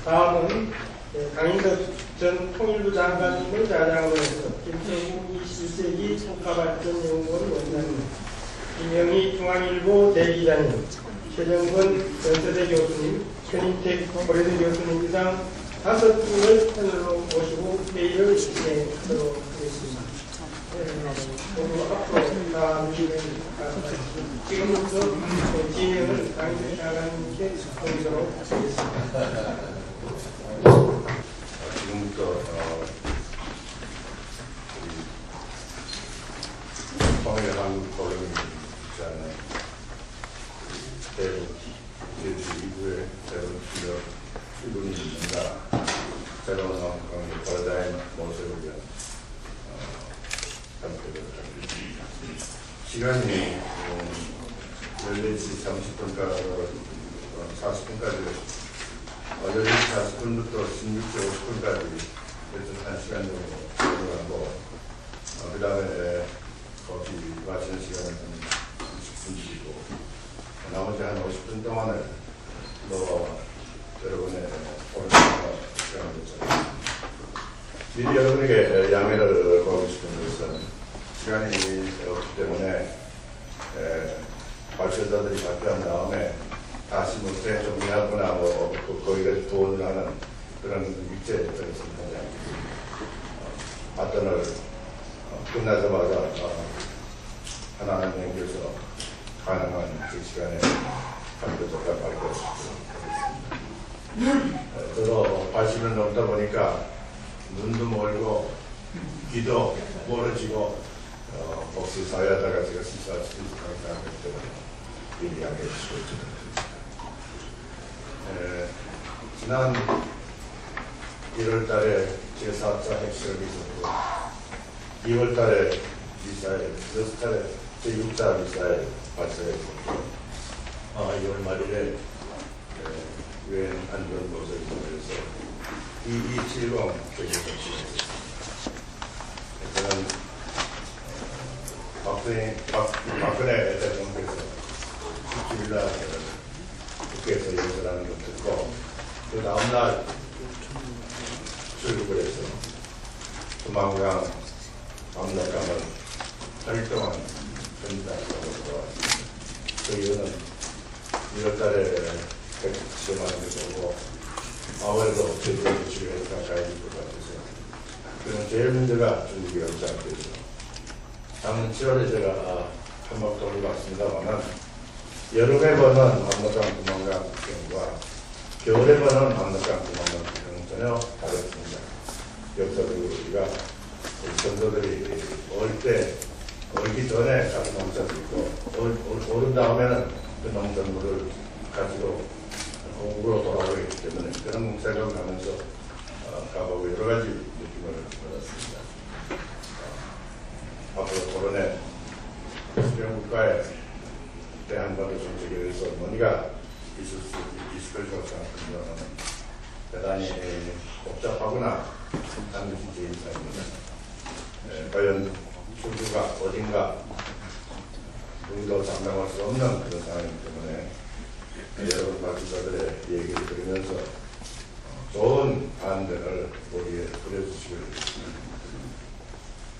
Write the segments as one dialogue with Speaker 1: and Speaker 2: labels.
Speaker 1: 다음은 강인석 전 통일부 장관님을 자장으로 해서 김정국 21세기 국가발전연구원 원장님, 김영희 중앙일보 대기자님, 최정권 연세대 교수님, 현인택 고려대 교수님 이상 5분을 패널로 모시고 회의를 진행하도록 하겠습니다. 모두 앞으로 나와주시면 지금부터 진행을 강인석 장관님께 공도록 하겠습니다.
Speaker 2: 지금부터 통일한국 고령이 있지 않은 대북 이후에 새로운 출력 이분이 있는가 새로운 한국의 paradigm 모색을 위한 참여를 하겠습니다. 시간이 14시 30분까지 40분까지 12시 40분부터 16시 50분까지 그래서 1시간 정도 들어가고 그 다음에 커피 마시는 시간은 한 20분 주시고 나머지 한 50분 동안을 너와 여러분의 오늘 시간을 갖습니다. 미리 여러분에게 양해를 구하고 싶은 것은 시간이 없기 때문에 발표자들이 발표한 다음에 다시 못해 정리하거나 거기가 도움을 하는 그런 육체적인 생각이 발전을 끝나자마자 하나하나 연결해서 가능한 그 시간에 발표자가 발표하겠습니다. 저도 80을 넘다 보니까 눈도 멀고 귀도 멀어지고 혹시 사회하다가 제가 실수할 수 있을 생각하기 때문에 미리 양해해 주시고 지난 1월 달에 제4차 핵실험이 있었고 2월 달에 미사일, 6달에 제6차 미사일 발사했고 2월 말일에 유엔 안전보장회의에서 2270 개최했습니다. 저는 박근혜 대통령께서 17일날 국회에서 연설을 하는 걸 듣고 그 다음날 출국을 해서 금강강 압락강을 8일 동안 전달하고 돌아왔습니다. 그 이유는 2월달에 시험하는 게 오고 아무래도 제대로 지휘해서 가야 될 것 같아서 그러면 제일 문제가 중국이 어렵지 않겠죠. 작년 7월에 제가 한번 돌고 왔습니다만은 여름에 보는 압록강 금강강 구경과 겨울에 보는 압록강 금강강 구경은 전혀 다릅니다. 역사적으로 우리가 전도들이 얼기 전에 가서 농사를 짓고 오른 다음에는 그 농작물을 가지고 공부로 돌아오기 때문에 그런 생각을 하면서 가보고 여러 가지 느낌을 받았습니다. 앞으로 토론회 수령국가에 대한반도 정책에 대해서 논의가 있을 거라고 생각합니다만 대단히 복잡하거나 한 것이 제 인상입니다. 과연 출구가 어딘가 누구도 장담할 수 없는 그런 상황이기 때문에 여러분 발표자들의 얘기를 들으면서 좋은 안들을 머리에 그려주시길 바랍니다.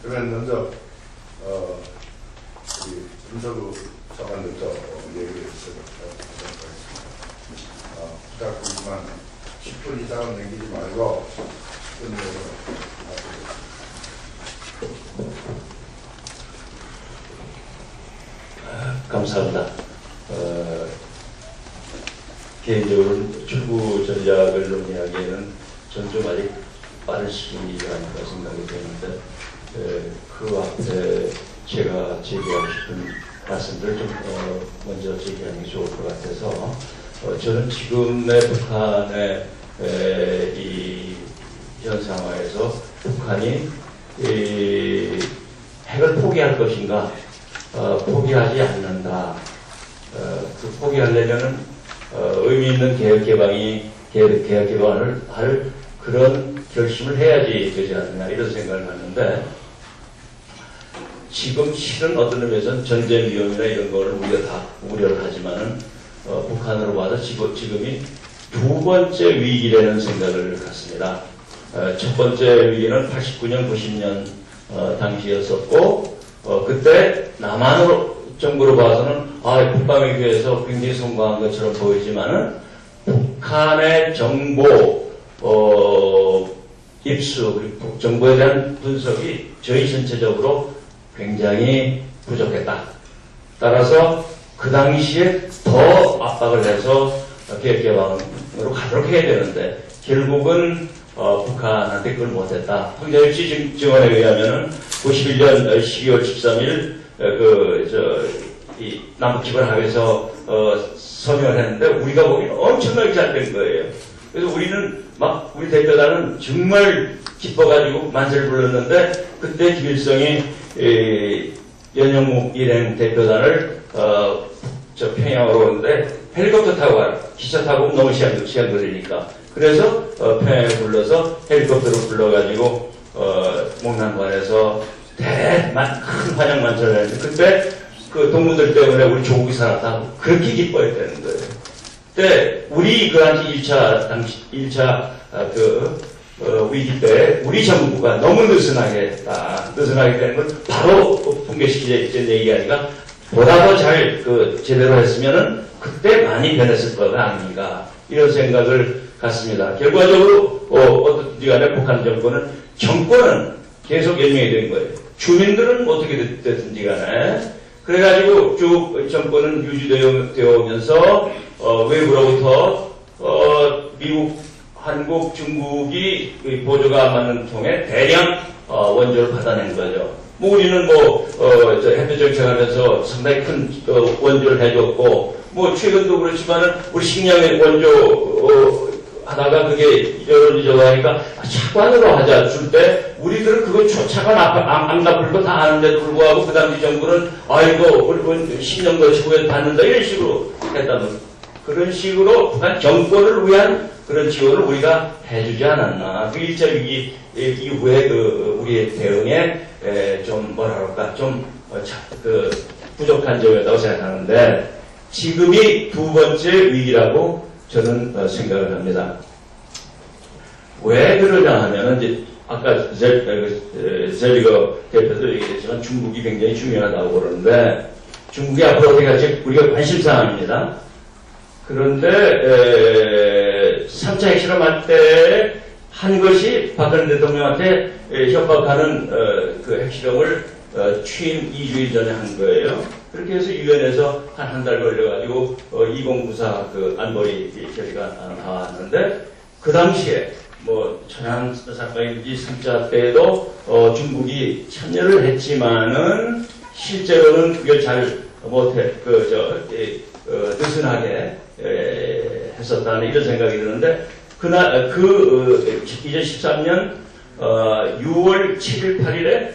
Speaker 2: 그러면 먼저 우리 김석우 차관부터 얘기를 해주시도록 하겠습니다. 부탁드리지만 10분 이상은 남기지 말고 10분 정도
Speaker 3: 감사합니다. 개인적으로 출구 전략을 논의하기에는 전 좀 아직 빠른 시기가 아닐까 생각이 되는데 그 앞에 제가 제기하고 싶은 말씀들을 좀 먼저 제기하는 게 좋을 것 같아서 저는 지금의 북한의 이 현 상황에서 북한이 핵을 포기할 것인가 포기하지 않는다. 그 포기하려면은 의미 있는 개혁 개방을 할 그런 결심을 해야지 되지 않느냐 이런 생각을 하는데 지금 실은 어떤 의미에서는 전쟁 위험이나 이런 거를 우리가 다 우려를 하지만은 북한으로 봐서 지금이 두 번째 위기라는 생각을 갖습니다. 첫 번째 위기는 89년, 90년 당시였었고, 그때 남한으로 정부로 봐서는 북방에 비해서 굉장히 성공한 것처럼 보이지만은 북한의 정보 입수 그리고 정보에 대한 분석이 저희 전체적으로 굉장히 부족했다. 따라서 그 당시에 더 압박을 해서 개혁개방으로 가도록 해야 되는데 결국은 북한한테 그걸 못했다. 황자일치 증언에 의하면은 91년 12월 13일 이 남북기본합의서 서명을 했는데 우리가 보기에는 엄청나게 잘 된 거예요. 그래서 우리는 막 우리 대표단은 정말 기뻐가지고 만세를 불렀는데 그때 김일성이 연영묵 일행 대표단을 저 평양으로 오는데 헬리콥터 타고 가요. 기차 타고 너무 시간 걸리니까. 그래서 평양에 불러서 헬리콥터로 불러가지고 목난관에서 큰 환영 만찬을 했는데 그때 그 동무들 때문에 우리 조국이 살았다고 그렇게 기뻐했다는 거예요. 그때 우리 그 당시 1차 위기 때 우리 정부가 너무 느슨하게 했다. 느슨하게 되는 건 바로 붕괴시키는 얘기하니까 보다 더 잘 제대로 했으면은 그때 많이 변했을 거가 아닌가 이런 생각을 갖습니다. 결과적으로 어떻든지 간에 북한 정권은 계속 연명이 된 거예요. 주민들은 어떻게 됐든지 간에 그래가지고 쭉 정권은 유지되어 오면서 외부로부터 미국, 한국, 중국이 보조가 안 맞는 통에 대량 원조를 받아낸 거죠. 우리는 햇볕 정책하면서 상당히 큰 원조를 해줬고 최근도 그렇지만은 우리 식량의 원조 하다가 그게 이러저러 하니까 차관으로 하자 줄 때 우리들은 그거 차관 안 갚을 거 다 아는데도 불구하고 그 당시 정부는 우리 10년 더 후에 받는다 이런 식으로 했다면 그런 식으로 북한 정권을 위한 그런 지원을 우리가 해주지 않았나. 그 1차 위기 이후에 우리의 대응에 좀 부족한 점이었다고 생각하는데 지금이 두 번째 위기라고 저는 생각을 합니다. 왜 그러냐 하면은 이제 아까 젤리거 대표도 얘기했지만 중국이 굉장히 중요하다고 그러는데 중국이 앞으로 어떻게 할지 우리가 관심사항입니다. 그런데 3차 핵실험할 때 한 것이 박근혜 대통령한테 협박하는 그 핵실험을 취임 2주일 전에 한 거예요. 그렇게 해서 유엔에서 한 달 걸려가지고 2094 그 안보리 결의가 나왔는데 그 당시에 천안 사건인지 3차 때도 중국이 참여를 했지만은 실제로는 그걸 잘 못해 느슨하게 했었다는 이런 생각이 드는데 그날 2013년 6월 7일 8일에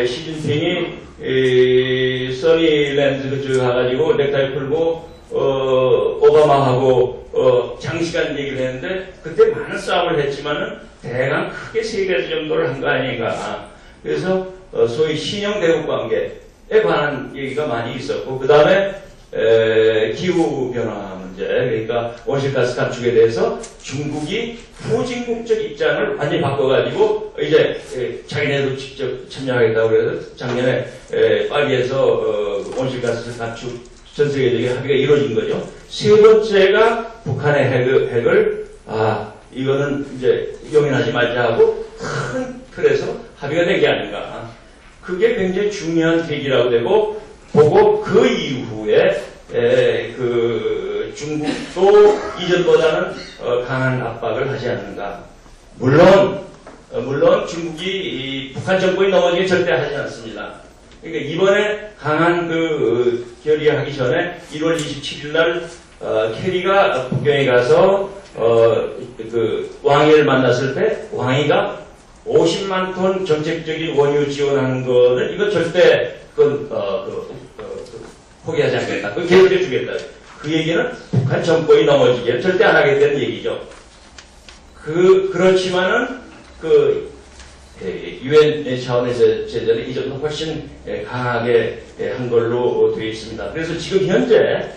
Speaker 3: 시진핑이 써니랜드 그쪽에 가가지고 넥타이 풀고 오바마하고 장시간 얘기를 했는데 그때 많은 싸움을 했지만은 대강 크게 세 가지 정도를 한 거 아닌가. 그래서 소위 신형 대국 관계에 관한 얘기가 많이 있었고 그 다음에 기후 변화 문제, 그러니까 온실가스 감축에 대해서 중국이 후진국적 입장을 완전히 바꿔가지고 이제 자기네도 직접 참여하겠다고 그래서 작년에 파리에서 온실가스 감축 전 세계적인 합의가 이루어진 거죠. 세 번째가 북한의 핵을 이거는 이제 용인하지 말자 하고 큰 틀에서 합의가 된 게 아닌가. 그게 굉장히 중요한 계기라고 되고 보고 그 이후에 중국도 이전보다는 강한 압박을 하지 않는가. 물론 중국이 북한 정권이 넘어지게 절대 하지 않습니다. 그러니까 이번에 강한 결의하기 전에 1월 27일 날 캐리가 북경에 가서 왕이를 만났을 때 왕이가 50만 톤 정책적인 원유 지원하는 거는 이거 절대 포기하지 않겠다. 그거 계속해 주겠다. 그 얘기는 북한 정권이 넘어지기를 절대 안 하겠다는 얘기죠. 그렇지만은 유엔 차원에서 제재는 이전보다 훨씬 강하게 한 걸로 되어 있습니다. 그래서 지금 현재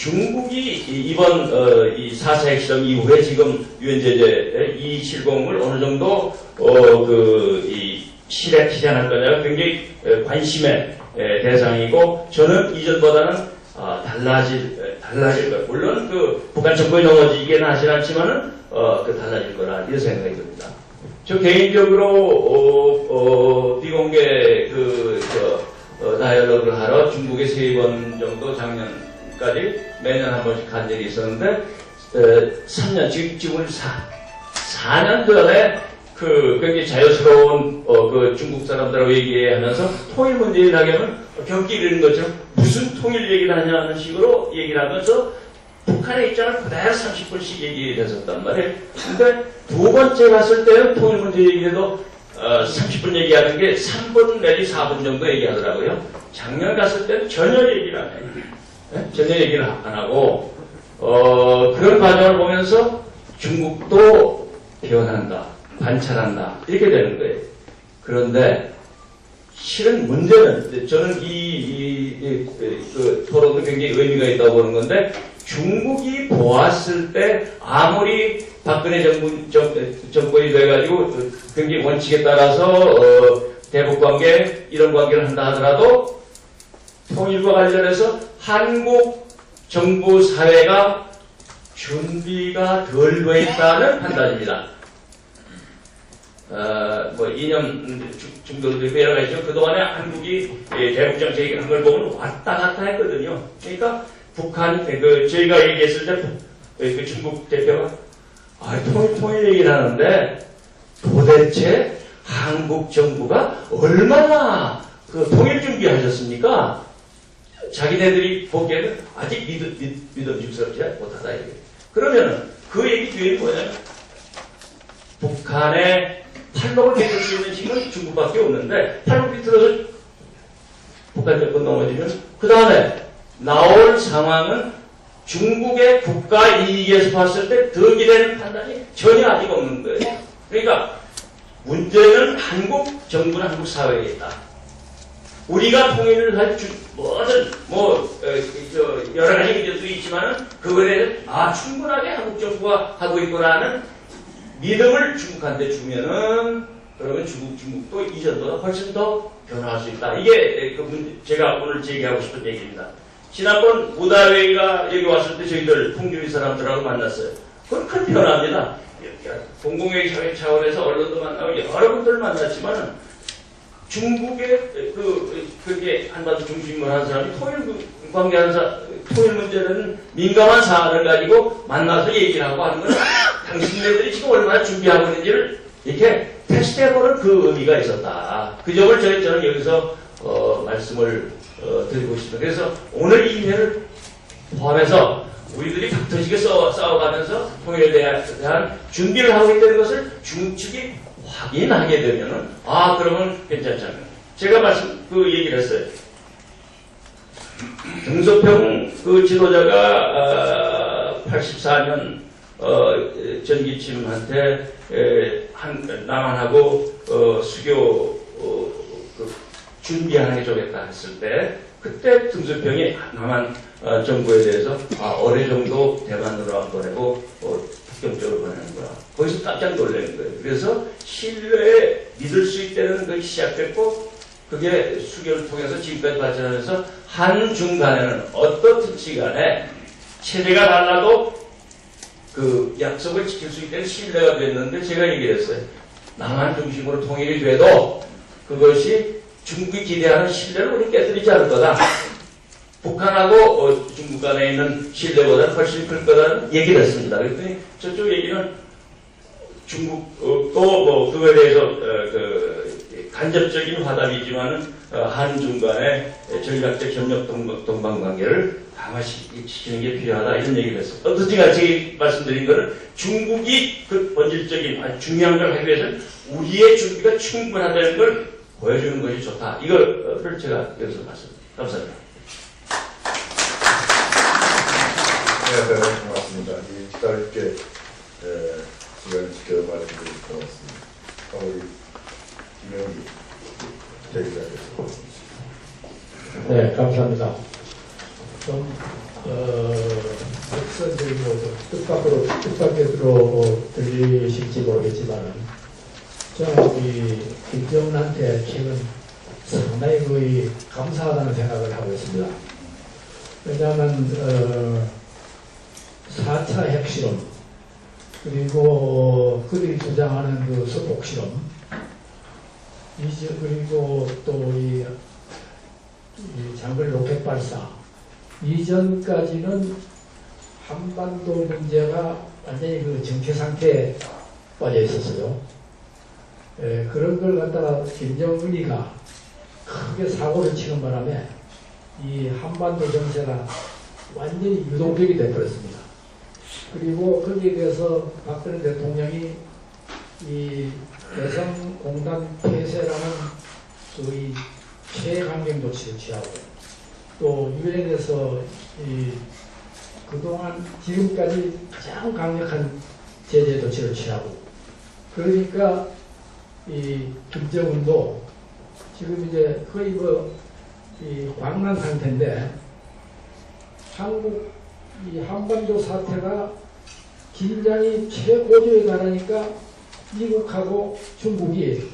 Speaker 3: 중국이 이번 이 4차 핵실험 이후에 지금 유엔 제재 270을 어느 정도 이 실행할 거냐가 굉장히 관심의 대상이고, 저는 이전보다는 달라질 거예요. 물론 그 북한 정권이 넘어지기는 하진 않지만은 달라질 거라 이런 생각이 듭니다. 저 개인적으로 비공개 다이얼로그를 하러 중국에 3번 정도 작년까지 매년 한 번씩 간 적이 있었는데, 3년 지금 4년 전에 굉장히 자유스러운 중국 사람들하고 얘기하면서 통일 문제 얘기를 하면 경기 이르는 것처럼 무슨 통일 얘기를 하냐는 식으로 얘기를 하면서 북한의 입장을 그대로 30분씩 얘기했었단 말이에요. 근데 두 번째 갔을 때는 통일 문제 얘기해도 30분 얘기하는 게 3분 내지 4분 정도 얘기하더라고요. 작년 갔을 때는 전혀 얘기를 안 해요. 네? 전혀 얘기를 안 하고 그런 과정을 보면서 중국도 변한다, 관찰한다 이렇게 되는 거예요. 그런데 실은 문제는, 저는 그 토론도 굉장히 의미가 있다고 보는 건데, 중국이 보았을 때 아무리 박근혜 정권이 돼가지고 굉장히 원칙에 따라서 대북관계 이런 관계를 한다 하더라도 통일과 관련해서 한국 정부 사회가 준비가 덜 돼 있다는 판단입니다. 이념 중도도 있고 여러 가지죠. 그동안에 한국이 대북 정책이 한 걸 보면 왔다 갔다 했거든요. 그러니까 북한, 저희가 얘기했을 때, 그 중국 대표가, 통일 얘기를 하는데, 도대체 한국 정부가 얼마나 통일 준비하셨습니까? 자기네들이 보기에는 아직 믿음직스럽지 못하다, 이게. 그러면은, 그 얘기 뒤에 뭐냐면, 북한의 팔목을 베낄 수 있는 힘은 중국밖에 없는데, 팔목 비틀어서 북한 정권 넘어지면, 그 다음에, 나올 상황은 중국의 국가 이익에서 봤을 때 득이 되는 판단이 전혀 아직 없는 거예요. 그러니까 문제는 한국 정부나 한국 사회에 있다. 우리가 통일을 할 뭐든 여러 가지 문제들이 있지만은 그거에 충분하게 한국 정부가 하고 있구나는 믿음을 중국한테 주면은, 그러면 중국도 이전보다 훨씬 더 변화할 수 있다. 이게 제가 오늘 제기하고 싶은 얘기입니다. 지난번 무다회의가 여기 왔을 때 저희들 풍주리 사람들하고 만났어요. 그건 큰 변화입니다. 공공회의 차원에서 언론도 만나고 여러 분들 만났지만은 중국의 그게 한반도 중심으로 한 사람이 통일 문제는 민감한 사안을 가지고 만나서 얘기를 하고 하는 건 당신네들이 지금 얼마나 준비하고 있는지를 이렇게 테스트해보는 그 의미가 있었다. 그 점을 저는 여기서 말씀을 드리고 싶습니다. 그래서 오늘 이 인회를 포함해서 우리들이 박터지게 싸워가면서 통일에 대한 준비를 하고 있다는 것을 중국 측이 확인하게 되면은, 그러면 괜찮잖아요. 제가 얘기를 했어요. 등소평 지도자가 84년 전기침한테 남한하고 수교 준비하는 게 좋겠다 했을 때, 그때 등소평이 남한 정부에 대해서 어느 정도 대만으로 안 보내고 북경적으로 보내는 거야. 거기서 깜짝 놀라는 거예요. 그래서 신뢰에 믿을 수 있다는 것이 시작됐고, 그게 수교를 통해서 지금까지 발전하면서 한중간에는 어떻든지 간에 체제가 달라도 그 약속을 지킬 수 있다는 신뢰가 됐는데, 제가 얘기했어요. 남한 중심으로 통일이 돼도 그것이 중국이 기대하는 신뢰를 우리 깨뜨리지 않을 거다. 북한하고 중국 간에 있는 신뢰보다는 훨씬 클 거다는 얘기를 했습니다. 그랬더니 저쪽 얘기는 중국도 그거에 대해서 간접적인 화답이지만은 한중 간의 전략적 협력 동반관계를 강화시키는 게 필요하다, 이런 얘기를 했어요. 어떻게 같이 말씀드린 거는 중국이 그 본질적인 중요한 걸 하기 위해서는 우리의 준비가 충분하다는 걸 보여주는 것이 좋다. 이거를 제가 여기서 말씀드립니다. 감사합니다.
Speaker 2: 네, 고맙습니다. 짧게 시간을 지켜 말씀드릴 것 같습니다. 우리 김영기 대기자께서.
Speaker 4: 네, 감사합니다. 좀 앞서 저기 뜻밖으로 들리실지 모르겠지만 저는 이 김정은한테 최근 상당히 거의 감사하다는 생각을 하고 있습니다. 왜냐하면 4차 핵실험 그리고 그들이 주장하는 그 서독실험 그리고 또 이 장거리 로켓 발사 이전까지는 한반도 문제가 완전히 그 정체 상태에 빠져 있었어요. 그런 걸 갖다가 김정은이가 크게 사고를 치는 바람에 이 한반도 정세가 완전히 유동적이 되어버렸습니다. 그리고 거기에 대해서 박근혜 대통령이 이 대성공단 폐쇄라는 소위 최강경 조치를 취하고 또 유엔에서 이 그동안 지금까지 가장 강력한 제재 조치를 취하고 그러니까 이 김정은도 지금 이제 거의 이 광란 상태인데 한국 이 한반도 사태가 긴장이 최고조에 달하니까 미국하고 중국이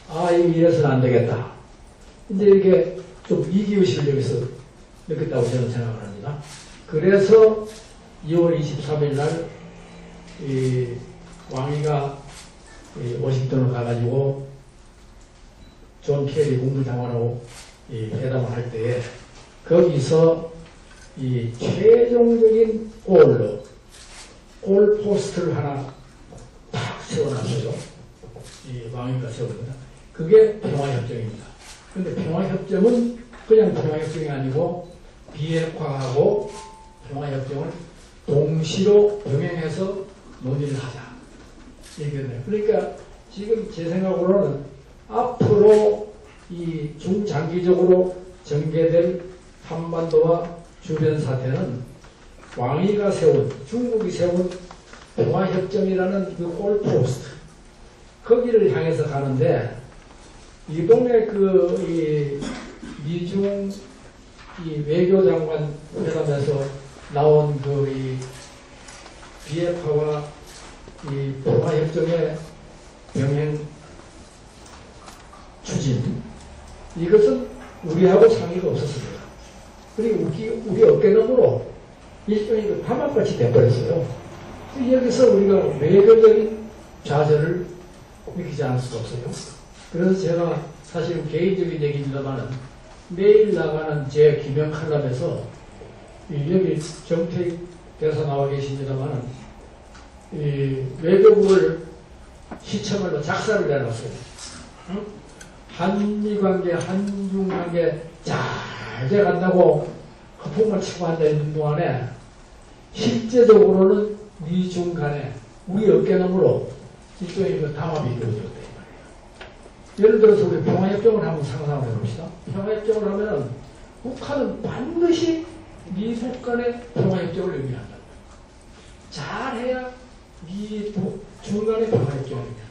Speaker 4: 이거 이래서는 안 되겠다. 이제 이렇게 좀 위기의식을 여기서 느꼈다고 저는 생각을 합니다. 그래서 2월 23일 날 이 왕이가 이 워싱턴을 가가지고 존 케리 국무장관하고 이 회담을 할 때에 거기서 이 최종적인 골 포스트를 하나 탁 세워놨어요. 이 왕이가 세웁니다. 그게 평화협정입니다. 근데 평화협정은 그냥 평화협정이 아니고 비핵화하고 평화협정을 동시로 병행해서 논의를 하자. 얘기했네요. 그러니까 지금 제 생각으로는 앞으로 이 중장기적으로 전개될 한반도와 주변 사태는 왕위가 세운, 중국이 세운 평화협정이라는 그 골포스트, 거기를 향해서 가는데, 이번에 이 미중 이 외교장관 회담에서 나온 이 비핵화와 이 평화협정의 병행 추진, 이것은 우리하고 상의가 없었습니다. 그리고 우리 어깨너머로 일종의 파막같이 돼버렸어요. 여기서 우리가 외교적인 좌절을 느끼지 않을 수가 없어요. 그래서 제가 사실 개인적인 얘기입니다만 매일 나가는 제 기명 칼럼에서 여기 정태익 대사 나와 계십니다만 외교부를 시청으로 작사를 내놨어요. 응? 한미관계, 한중관계 잘 돼간다고 거품을 치고 앉아있는 동안에 실제적으로는 미중 간에 우리 어깨너머로 일종의 담합이 이루어졌다 이 말이에요. 예를 들어서 우리 평화협정을 한번 상상을 해봅시다. 평화협정을 하면은 북한은 반드시 미북 간의 평화협정을 의미한다. 잘해야 미중 간의 평화협정을 의미한다.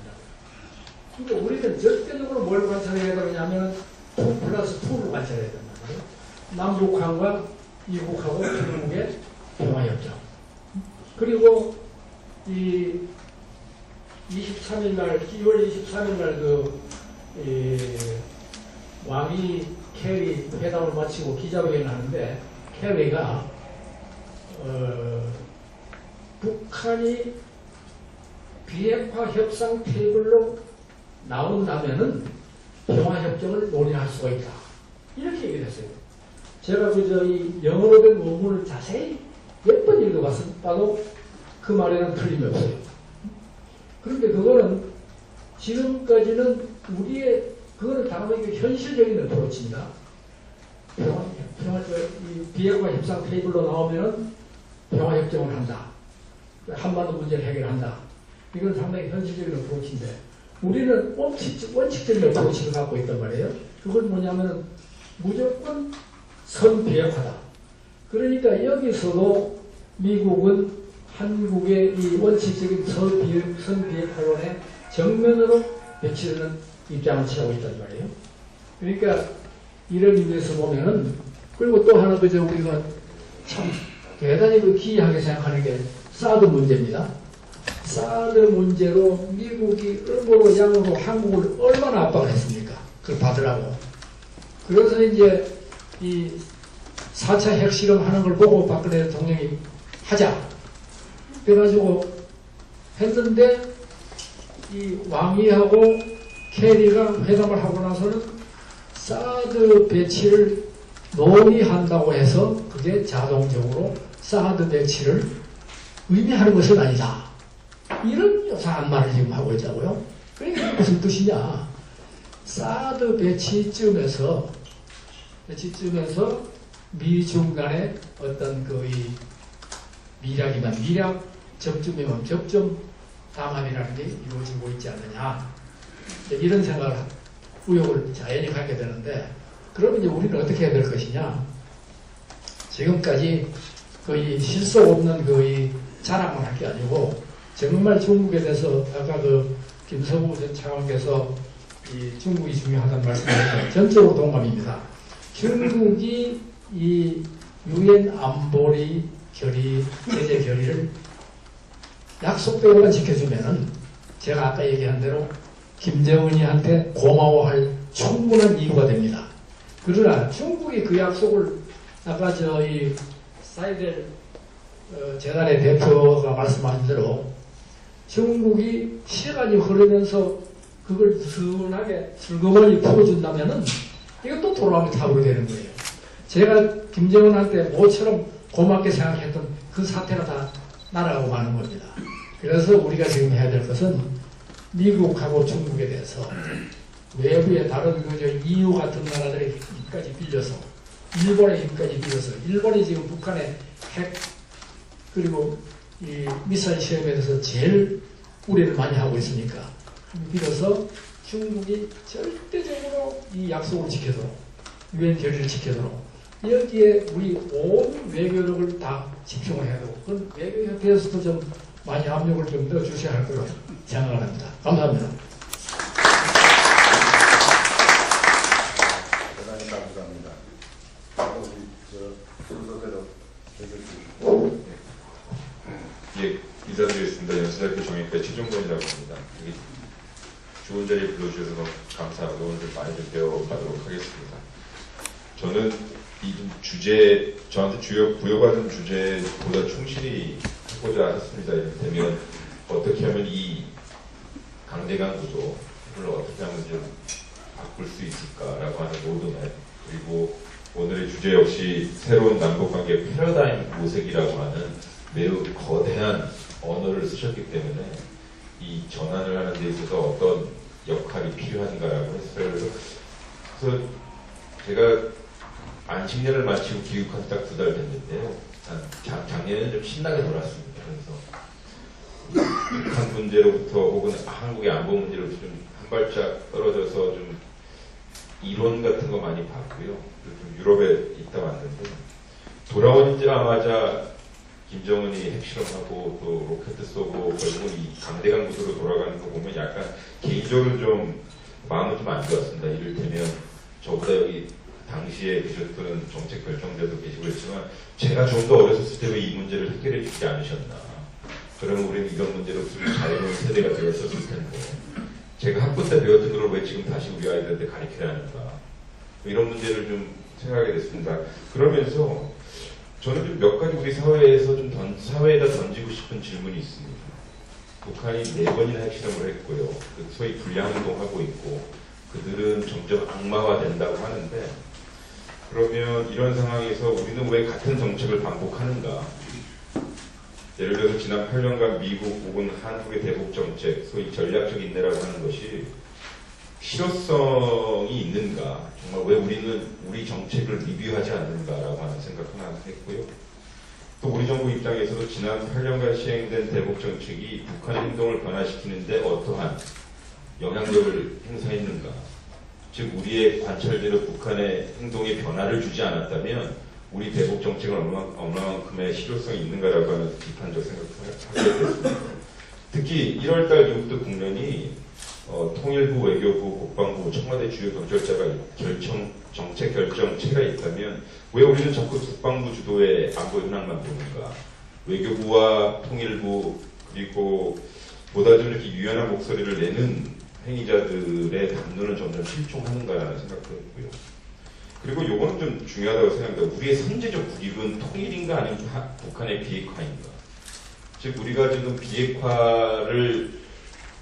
Speaker 4: 그러니까 우리는 절대적으로 뭘 관찰해야 되냐면 2+2를 관찰해야 된단 말이에요. 남북한과 미국하고 중국의 평화협정. 그리고 이 23일 날, 2월 23일 날 왕이 케리 회담을 마치고 기자회견을 하는데 케리가 북한이 비핵화 협상 테이블로 나온다면은 평화협정을 논의할 수가 있다. 이렇게 얘기를 했어요. 제가 이 영어로 된 원문을 자세히 몇 번 읽어봐도 그 말에는 틀림이 없어요. 그런데 그거는 지금까지는 그거를 당하면 현실적인 어프로치입니다. 비핵화 협상 테이블로 나오면은 평화협정을 한다. 한반도 문제를 해결한다. 이건 상당히 현실적인 어프로치인데 우리는 원칙적인 어프로치를 갖고 있단 말이에요. 그건 뭐냐면은 무조건 선비핵화다. 그러니까 여기서도 미국은 한국의 이 원칙적인 선비핵화론에 정면으로 배치되는 입장을 취하고 있단 말이에요. 그러니까 이런 의미에서 보면은 그리고 또 하나 우리가 참 대단히 기이하게 생각하는 게 사드 문제입니다. 사드 문제로 미국이 일본으로 양으로 한국을 얼마나 압박을 했습니까? 그걸 받으라고. 그래서 이제 이 4차 핵실험 하는 걸 보고 박근혜 대통령이 하자. 그래가지고 했는데 이 왕이하고 케리가 회담을 하고 나서는 사드 배치를 논의한다고 해서 그게 자동적으로 사드 배치를 의미하는 것은 아니다. 이런 요상한 말을 지금 하고 있다고요. 그러니까 무슨 뜻이냐. 사드 배치쯤에서 미중 간의 어떤 이 미략이면 미략, 접점이면 접점, 담합이라는 게 이루어지고 있지 않느냐. 이런 생각을, 의혹을 자연히 갖게 되는데, 그러면 이제 우리는 어떻게 해야 될 것이냐. 지금까지 거의 실속 없는 거의 자랑만 할 게 아니고, 정말 중국에 대해서 아까 김서부 전 차관께서 이 중국이 중요하다는 말씀을 전적으로 동감입니다. 중국이 이 유엔 안보리 결의, 제재 결의를 약속대로만 지켜주면은 제가 아까 얘기한 대로 김정은이한테 고마워할 충분한 이유가 됩니다. 그러나 중국이 그 약속을 아까 이 사이델 재단의 대표가 말씀하신 대로 중국이 시간이 흐르면서 그걸 느슨하게 슬그머니 풀어준다면은 이것도 돌아오면 탑으로 되는 거예요. 제가 김정은한테 모처럼 고맙게 생각했던 그 사태가 다 날아가고 마는 겁니다. 그래서 우리가 지금 해야 될 것은 미국하고 중국에 대해서 외부의 다른 EU 같은 나라들의 힘까지 빌려서 일본의 힘까지 빌려서 일본이 지금 북한의 핵 그리고 이 미사일 시험에 대해서 제일 우려를 많이 하고 있으니까 빌어서 중국이 절대적으로 이 약속을 지키도록 유엔 결의를 지키도록 여기에 우리 온 외교력을 다 집중을 해야 되고 그건 외교협회에서도 좀 많이 압력을 좀 넣어주셔야 할 거라고 생각을 합니다. 감사합니다.
Speaker 2: 대단히 감사합니다. 순서대로 해결
Speaker 5: 예, 인사드리겠습니다. 연수대학교 정의과 최종권이라고 합니다. 좋은 자리에 불러주셔서 너무 감사하고 오늘 많이 좀 배워가도록 하겠습니다. 저는 이 주제, 저한테 부여받은 주제보다 충실히 하고자 했습니다. 이를테면 어떻게 하면 이 강대강 구조를 어떻게 하면 좀 바꿀 수 있을까라고 하는 로드맵, 그리고 오늘의 주제 역시 새로운 남북관계 패러다임 모색이라고 하는 매우 거대한 언어를 쓰셨기 때문에 이 전환을 하는 데 있어서 어떤 역할이 필요한가라고 했어요. 그래서 제가 안식년을 마치고 귀국한 딱 2달 됐는데요. 작년에는 좀 신나게 놀았습니다. 그래서 북한 문제로부터 혹은 한국의 안보 문제로부터 좀 한 발짝 떨어져서 좀 이론 같은 거 많이 봤고요. 좀 유럽에 있다 왔는데 돌아오자마자 김정은이 핵실험하고 또 로켓 쏘고 결국은 이 강대강 구도로 돌아가는 거 보면 약간 개인적으로 좀 마음은 좀 안 좋았습니다. 이를테면 저보다 여기 당시에 계셨던 정책 결정자도 계시고 했지만 제가 좀 더 어렸을 때 왜 이 문제를 해결해 주지 않으셨나. 그러면 우리는 이런 문제로 좀 자유로운 세대가 되었었을 텐데 제가 학부 때 배웠던 걸 왜 지금 다시 우리 아이들한테 가르쳐야 하는가. 이런 문제를 좀 생각하게 됐습니다. 그러면서 저는 좀 몇 가지 우리 사회에서 사회에다 던지고 싶은 질문이 있습니다. 북한이 4번이나 핵실험을 했고요. 소위 불량운동하고 있고 그들은 점점 악마화된다고 하는데 그러면 이런 상황에서 우리는 왜 같은 정책을 반복하는가? 예를 들어서 지난 8년간 미국 혹은 한국의 대북 정책, 소위 전략적 인내라고 하는 것이 실효성이 있는가? 정말 왜 우리는 우리 정책을 리뷰하지 않는가라고 하는 생각 하나 했고요. 또 우리 정부 입장에서도 지난 8년간 시행된 대북 정책이 북한의 행동을 변화시키는데 어떠한 영향력을 행사했는가? 즉 우리의 관찰대로 북한의 행동에 변화를 주지 않았다면 우리 대북 정책은 얼마만큼의 실효성이 있는가라고 하는 비판적 생각을 하게 됐습니다. 특히 1월달 미국도 국련이 통일부, 외교부, 국방부, 청와대 주요 정책 결정체가 있다면 왜 우리는 자꾸 국방부 주도의 안보 현황만 보는가? 외교부와 통일부 그리고 보다 좀 이렇게 유연한 목소리를 내는 행위자들의 담론은 점점 실종하는가라는 생각도 했고요. 그리고 요거는 좀 중요하다고 생각합니다. 우리의 선제적 국익은 통일인가 아니면 북한의 비핵화인가? 즉 우리가 지금 비핵화를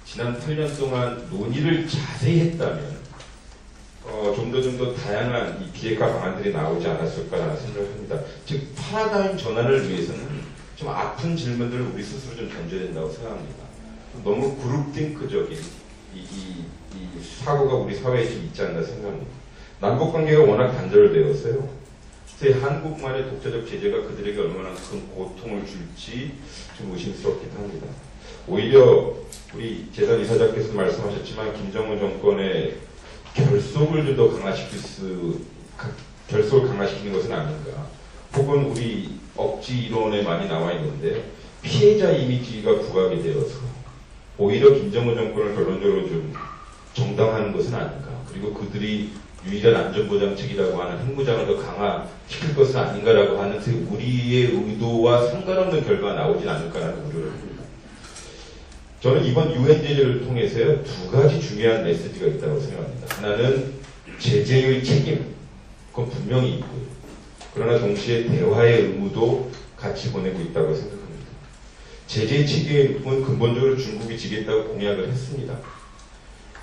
Speaker 5: 지난 8년 동안 논의를 자세히 했다면 좀 더 다양한 이 비핵화 방안들이 나오지 않았을까라는 생각을 합니다. 즉 파라다임 전환을 위해서는 좀 아픈 질문들을 우리 스스로 좀 던져야 된다고 생각합니다. 너무 그룹띵크적인 이 사고가 우리 사회에 좀 있지 않나 생각합니다. 남북관계가 워낙 단절되었어요. 그래서 한국만의 독자적 제재가 그들에게 얼마나 큰 고통을 줄지 좀 의심스럽기도 합니다. 오히려 우리 재단 이사장께서 말씀하셨지만 김정은 정권의 결속을 좀 더 결속을 강화시키는 것은 아닌가. 혹은 우리 억지 이론에 많이 나와 있는데 피해자 이미지가 부각이 되어서 오히려 김정은 정권을 결론적으로 좀 정당화하는 것은 아닌가. 그리고 그들이 유일한 안전보장책이라고 하는 핵무장을 더 강화시킬 것은 아닌가라고 하는 우리의 의도와 상관없는 결과가 나오진 않을까라는 우려를 합니다. 저는 이번 유엔 제재를 통해서요, 두 가지 중요한 메시지가 있다고 생각합니다. 하나는 제재의 책임, 그건 분명히 있고요. 그러나 동시에 대화의 의무도 같이 보내고 있다고 생각합니다. 제재의 책임은 근본적으로 중국이 지겠다고 공약을 했습니다.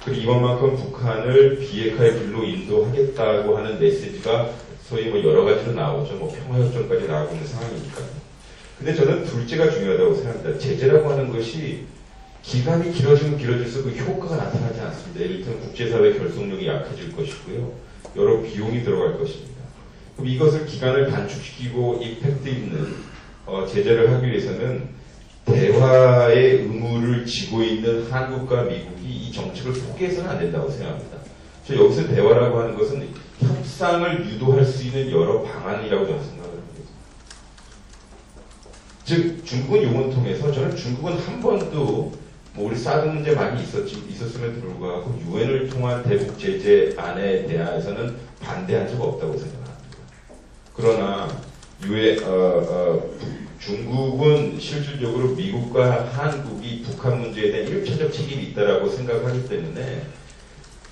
Speaker 5: 그리고 이번만큼 북한을 비핵화의 길로 인도하겠다고 하는 메시지가 소위 여러 가지로 나오죠. 평화협정까지 나오고 있는 상황이니까요. 근데 저는 둘째가 중요하다고 생각합니다. 제재라고 하는 것이 기간이 길어지면 길어질수록 그 효과가 나타나지 않습니다. 예를 들면 국제사회 결속력이 약해질 것이고요. 여러 비용이 들어갈 것입니다. 그럼 이것을 기간을 단축시키고 임팩트 있는 제재를 하기 위해서는 대화의 의무를 지고 있는 한국과 미국이 이 정책을 포기해서는 안 된다고 생각합니다. 그래서 여기서 대화라고 하는 것은 협상을 유도할 수 있는 여러 방안이라고 저는 생각을 합니다. 즉 중국은 용을 통해서 저는 중국은 한 번도 우리 사드 문제 많이 있었음에도 불구하고 유엔을 통한 대북 제재 안에 대해서는 반대한 적 없다고 생각합니다. 그러나 중국은 실질적으로 미국과 한국이 북한 문제에 대한 1차적 책임이 있다라고 생각하기 때문에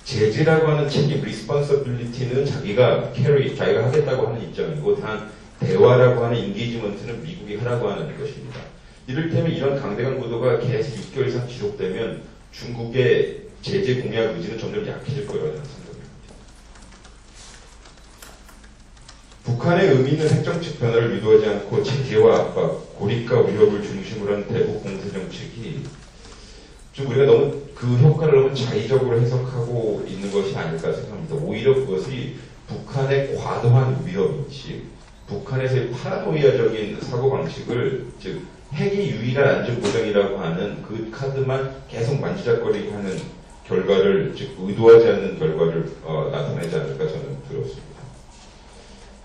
Speaker 5: 제재라고 하는 책임, responsibility는 자기가 하겠다고 하는 입장이고 단 대화라고 하는 인게이지먼트는 미국이 하라고 하는 것입니다. 이를테면 이런 강대강 구도가 계속 6개월 이상 지속되면 중국의 제재 공약 의지는 점점 약해질 거라고 생각합니다. 북한의 의미 있는 핵정책 변화를 유도하지 않고 제재와 압박, 고립과 위협을 중심으로 한 대북 공세 정책이 좀 우리가 너무 그 효과를 너무 자의적으로 해석하고 있는 것이 아닐까 생각합니다. 오히려 그것이 북한의 과도한 위협인지 북한에서의 파라노이아적인 사고방식을 즉 핵이 유일한 안전보장이라고 하는 그 카드만 계속 만지작거리고 하는 결과를 즉 의도하지 않는 결과를 나타내지 않을까 저는 들었습니다.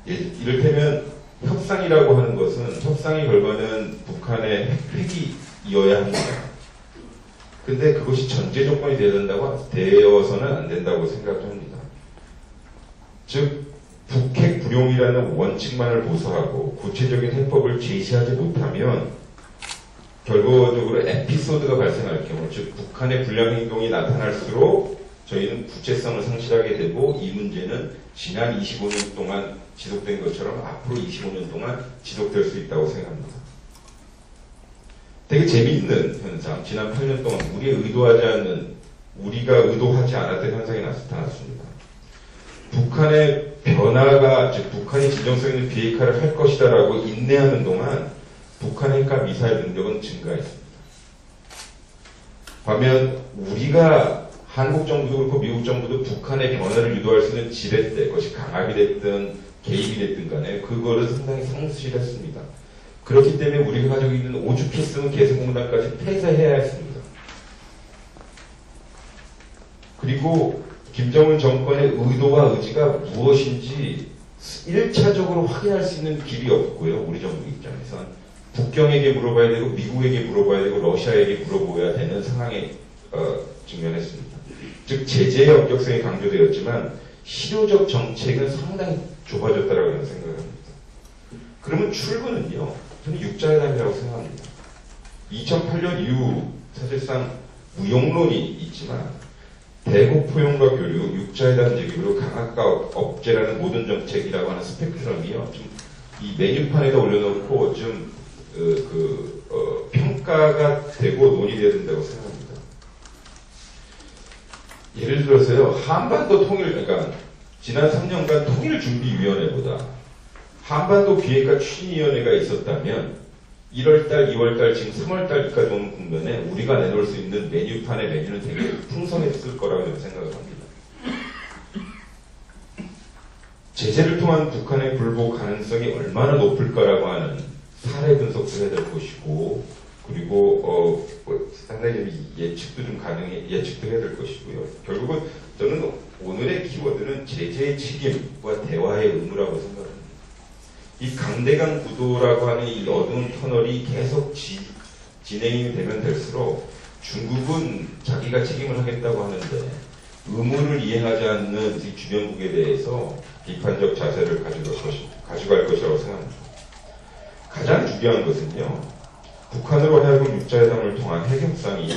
Speaker 5: 이를테면 협상이라고 하는 것은 협상의 결과는 북한의 핵이어야 합니다. 근데 그것이 전제 조건이 되어서는 안 된다고 생각합니다. 즉 북핵 불용이라는 원칙만을 고수하고 구체적인 해법을 제시하지 못하면 결과적으로 에피소드가 발생할 경우 즉 북한의 불량 행동이 나타날수록 저희는 구체성을 상실하게 되고 이 문제는 지난 25년 동안 지속된 것처럼 앞으로 25년 동안 지속될 수 있다고 생각합니다. 되게 재미있는 현상, 지난 8년 동안 우리가 의도하지 않았던 현상이 나타났습니다. 북한의 변화가, 즉 북한이 진정성 있는 비핵화를 할 것이다라고 인내하는 동안 북한의 핵과 미사일 능력은 증가했습니다. 반면 우리가 한국 정부도 그렇고 미국 정부도 북한의 변화를 유도할 수 있는 지렛대, 그것이 강압이 됐든 개입이 됐든 간에 그거를 상당히 상실했습니다. 그렇기 때문에 우리가 가지고 있는 오죽했으면 개성공단까지 폐쇄해야 했습니다. 그리고 김정은 정권의 의도와 의지가 무엇인지 1차적으로 확인할 수 있는 길이 없고요. 우리 정부 입장에선 북경에게 물어봐야 되고 미국에게 물어봐야 되고 러시아에게 물어봐야 되는 상황에 직면했습니다. 즉 제재의 엄격성이 강조되었지만 실효적 정책은 상당히 좁아졌다라고 저는 생각을 합니다. 그러면 출구는요, 저는 육자회담이라고 생각합니다. 2008년 이후 사실상 무용론이 있지만 대국포용과 교류, 육자회담 제기로 강압과 억제라는 모든 정책이라고 하는 스펙트럼이요, 좀 이 메뉴판에다 올려놓고 좀 평가가 되고 논의돼야 된다고 생각합니다. 예를 들어서요, 한반도 통일, 그러니까 지난 3년간 통일준비위원회보다 한반도 비핵화 추진위원회가 있었다면 1월달, 2월달, 지금 3월달까지 오는 국면에 우리가 내놓을 수 있는 메뉴판의 메뉴는 되게 풍성했을 거라고 저는 생각을 합니다. 제재를 통한 북한의 불복 가능성이 얼마나 높을까라고 하는 사례 분석도 해야 될 것이고, 그리고 상당히 예측도 좀 예측도 해야 될 것이고요. 결국은 저는 오늘의 키워드는 제재의 책임과 대화의 의무라고 생각합니다. 이 강대강 구도라고 하는 이 어두운 터널이 계속 진행이 되면 될수록 중국은 자기가 책임을 하겠다고 하는데 의무를 이행하지 않는 이 주변국에 대해서 비판적 자세를 가져갈 것이라고 생각합니다. 가장 중요한 것은요, 북한으로 하여금 육자회담을 통한 핵 협상이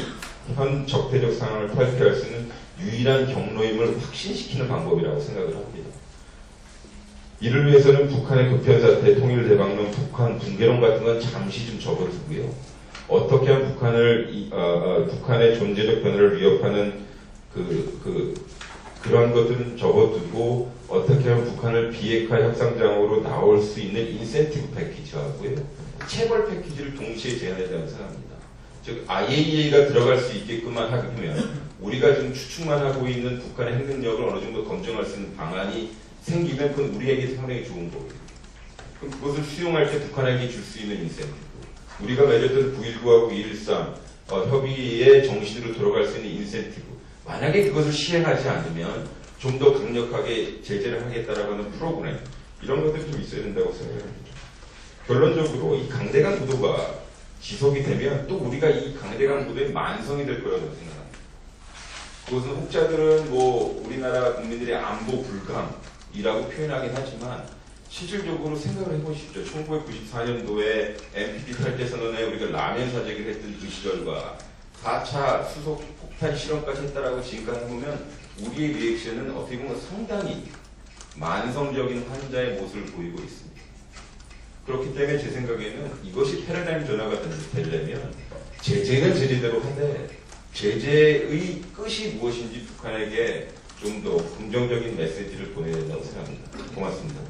Speaker 5: 현 적대적 상황을 탈피할 수 있는 유일한 경로임을 확신시키는 방법이라고 생각을 합니다. 이를 위해서는 북한의 급변사태, 통일대박론, 북한 붕괴론 같은 건 잠시 좀 접어두고요. 어떻게 하면 북한의 존재적 변화를 위협하는 그런 것들은 접어두고 어떻게 하면 북한을 비핵화 협상장으로 나올 수 있는 인센티브 패키지하고요, 체벌 패키지를 동시에 제안해야 된다고 생각합니다. 즉 IAEA가 들어갈 수 있게끔만 하면 우리가 지금 추측만 하고 있는 북한의 핵 능력을 어느 정도 검증할 수 있는 방안이 생기면 그건 우리에게 상당히 좋은 거예요. 그럼 그것을 수용할 때 북한에게 줄 수 있는 인센티브, 우리가 맺었던 9.19하고 2.13 협의의 정신으로 들어갈 수 있는 인센티브, 만약에 그것을 시행하지 않으면 좀 더 강력하게 제재를 하겠다라고 하는 프로그램, 이런 것들이 좀 있어야 된다고 생각합니다. 결론적으로 이 강대강 구도가 지속이 되면 또 우리가 이 강대강 구도의 만성이 될 거라고 생각합니다. 그것은 혹자들은 우리나라 국민들의 안보 불감이라고 표현하긴 하지만 실질적으로 생각을 해보십시오. 1994년도에 NPT 탈퇴 선언에 우리가 라면 사재기를 했던 그 시절과 4차 수소 폭탄 실험까지 했다라고 지금까지 해보면 우리의 리액션은 어떻게 보면 상당히 만성적인 환자의 모습을 보이고 있습니다. 그렇기 때문에 제 생각에는 이것이 패러다임 전환가 되려면 제재는 제재대로 한데 제재의 끝이 무엇인지 북한에게 좀 더 긍정적인 메시지를 보내야 된다고 생각합니다. 고맙습니다.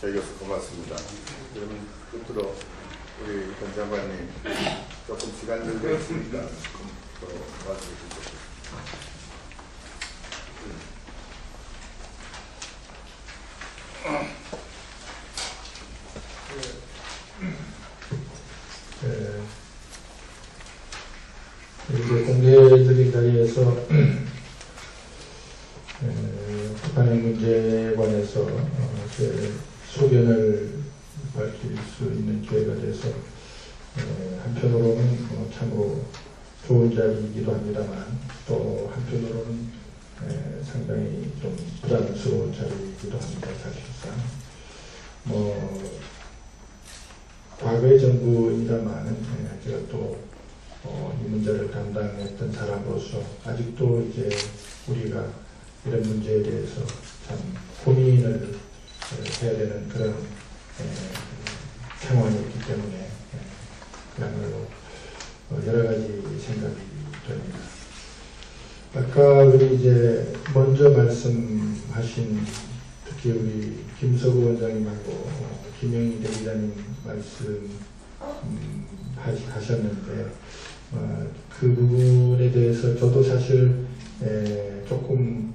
Speaker 2: 네, 교수 고맙습니다. 그러면 끝으로 우리 전 장관님 조금 시간 정도 있으니까 또 말씀해 주십시오.
Speaker 4: 이제 공개적인 자리에서 북한의 문제에 관해서 제 소견을 밝힐 수 있는 기회가 돼서 한편으로는 참으로 좋은 자리이기도 합니다만 또 한편으로는 상당히 좀 부담스러운 자리이기도 합니다. 사실상 과거의 정부입니다만 제가 또 이 문제를 담당했던 사람으로서 아직도 이제 우리가 이런 문제에 대해서 참 고민을 해야 되는 그런 상황이었기 때문에 그야말로 여러 가지 생각이 됩니다. 아까 우리 이제 먼저 말씀하신 특히 우리 김석우 원장님하고 김영희 대기자님 하셨는데 그 부분에 대해서 저도 사실 조금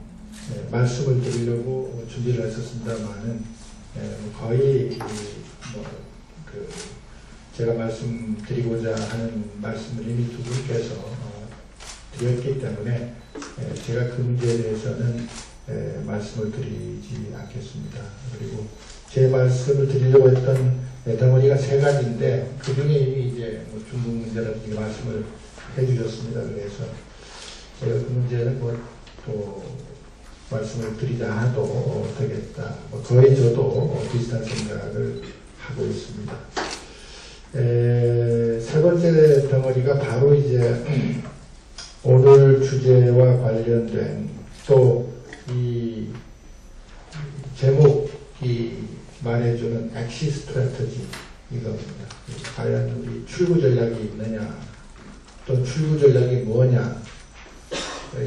Speaker 4: 말씀을 드리려고 준비를 했었습니다만은 거의 제가 말씀드리고자 하는 말씀을 이미 두 분께서 드렸기 때문에 제가 그 문제에 대해서는 말씀을 드리지 않겠습니다. 그리고 제 말씀을 드리려고 했던
Speaker 6: 덩어리가 세 가지인데 그 중에 이제 뭐 중국 문제를 이렇게 말씀을 해주셨습니다. 그래서 제가 그 문제는 뭐 또 말씀을 드리지 않아도 되겠다. 뭐 거의 저도 비슷한 생각을 하고 있습니다. 세 번째 덩어리가 바로 이제 오늘 주제와 관련된 또 이 제목이 말해주는 엑시 스트래터지 이겁니다. 과연 우리 출구 전략이 있느냐, 또 출구 전략이 뭐냐.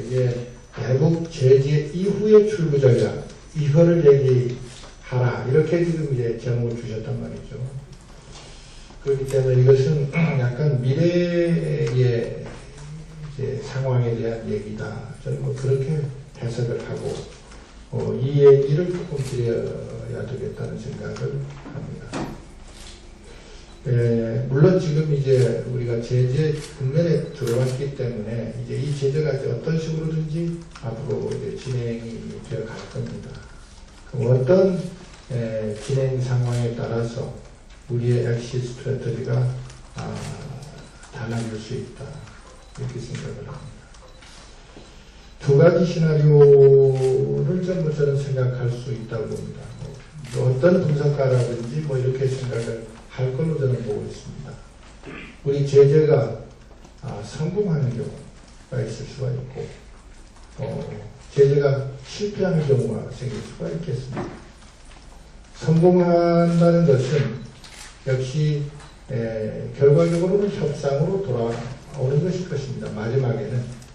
Speaker 6: 이게 대북 제재 이후의 출구 전략, 이거를 얘기하라. 이렇게 지금 이제 제목을 주셨단 말이죠. 그렇기 때문에 이것은 약간 미래의 이제 상황에 대한 얘기다. 저는 뭐 그렇게 해석을 하고, 이 얘기를 조금 드려야 되겠다는 생각을 합니다. 물론 지금 이제 우리가 제재 국면에 들어왔기 때문에 이제 이 제재가 이제 어떤 식으로든지 앞으로 이제 진행이 되어 갈 겁니다. 그럼 어떤 진행 상황에 따라서 우리의 엑시 스트래터지가 달라질 수 있다. 이렇게 생각을 합니다. 두 가지 시나리오를 전부 저는 생각할 수 있다고 봅니다. 뭐 어떤 분석가라든지 뭐 이렇게 생각을 할 걸로 저는 보고 있습니다. 우리 제재가 성공하는 경우가 있을 수가 있고, 제재가 실패하는 경우가 생길 수가 있겠습니다. 성공한다는 것은 역시 결과적으로는 협상으로 돌아오는 것일 것입니다. 마지막에는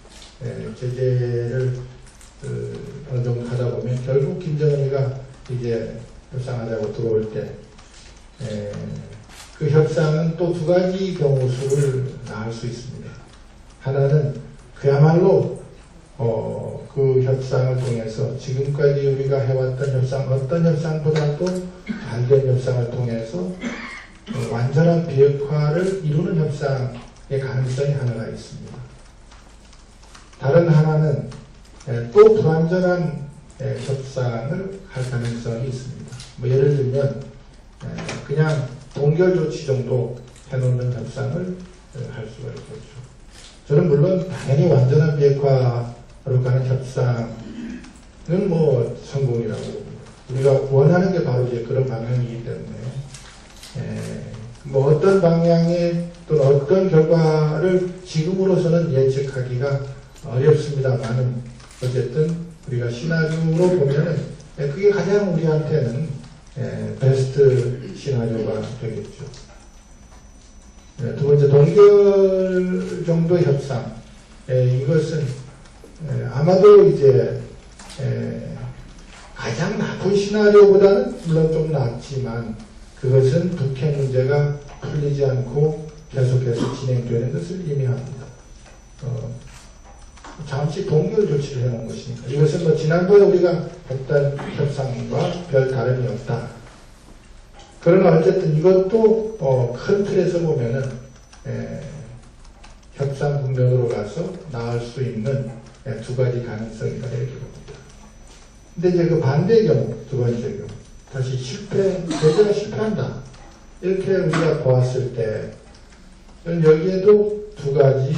Speaker 6: 제재를 어느 정도 하다 보면 결국 김정은이가 이제 협상하자고 들어올 때 그 협상은 또 두 가지 경우 수를 낳을 수 있습니다. 하나는 그야말로 그 협상을 통해서 지금까지 우리가 해왔던 협상, 어떤 협상보다도 잘된 협상을 통해서 완전한 비핵화를 이루는 협상의 가능성이 하나가 있습니다. 다른 하나는 또 불완전한 협상을 할 가능성이 있습니다. 뭐 예를 들면 그냥 동결 조치 정도 해놓는 협상을 할 수가 있겠죠. 저는 물론 당연히 완전한 비핵화로 가는 협상은 뭐 성공이라고 봅니다. 우리가 원하는 게 바로 이제 그런 방향이기 때문에 뭐 어떤 방향의 또는 어떤 결과를 지금으로서는 예측하기가 어렵습니다만은 어쨌든 우리가 시나리오로 보면은 그게 가장 우리한테는 베스트 시나리오가 되겠죠. 두 번째 동결 정도의 협상, 이것은 아마도 이제 가장 나쁜 시나리오보다는 물론 좀 낫지만 그것은 북핵 문제가 풀리지 않고 계속해서 진행되는 것을 의미합니다. 잠시 동결 조치를 해놓은 것이니까 이것은 뭐 지난번에 우리가 했던 협상과 별 다름이 없다. 그러나 어쨌든 이것도 큰 틀에서 보면은 협상 국면으로 가서 나을 수 있는 두 가지 가능성이다 이렇게 봅니다. 근데 이제 그 반대의 경우, 두 번째 경우 다시 제재가 실패한다 이렇게 우리가 보았을 때 여기에도 두 가지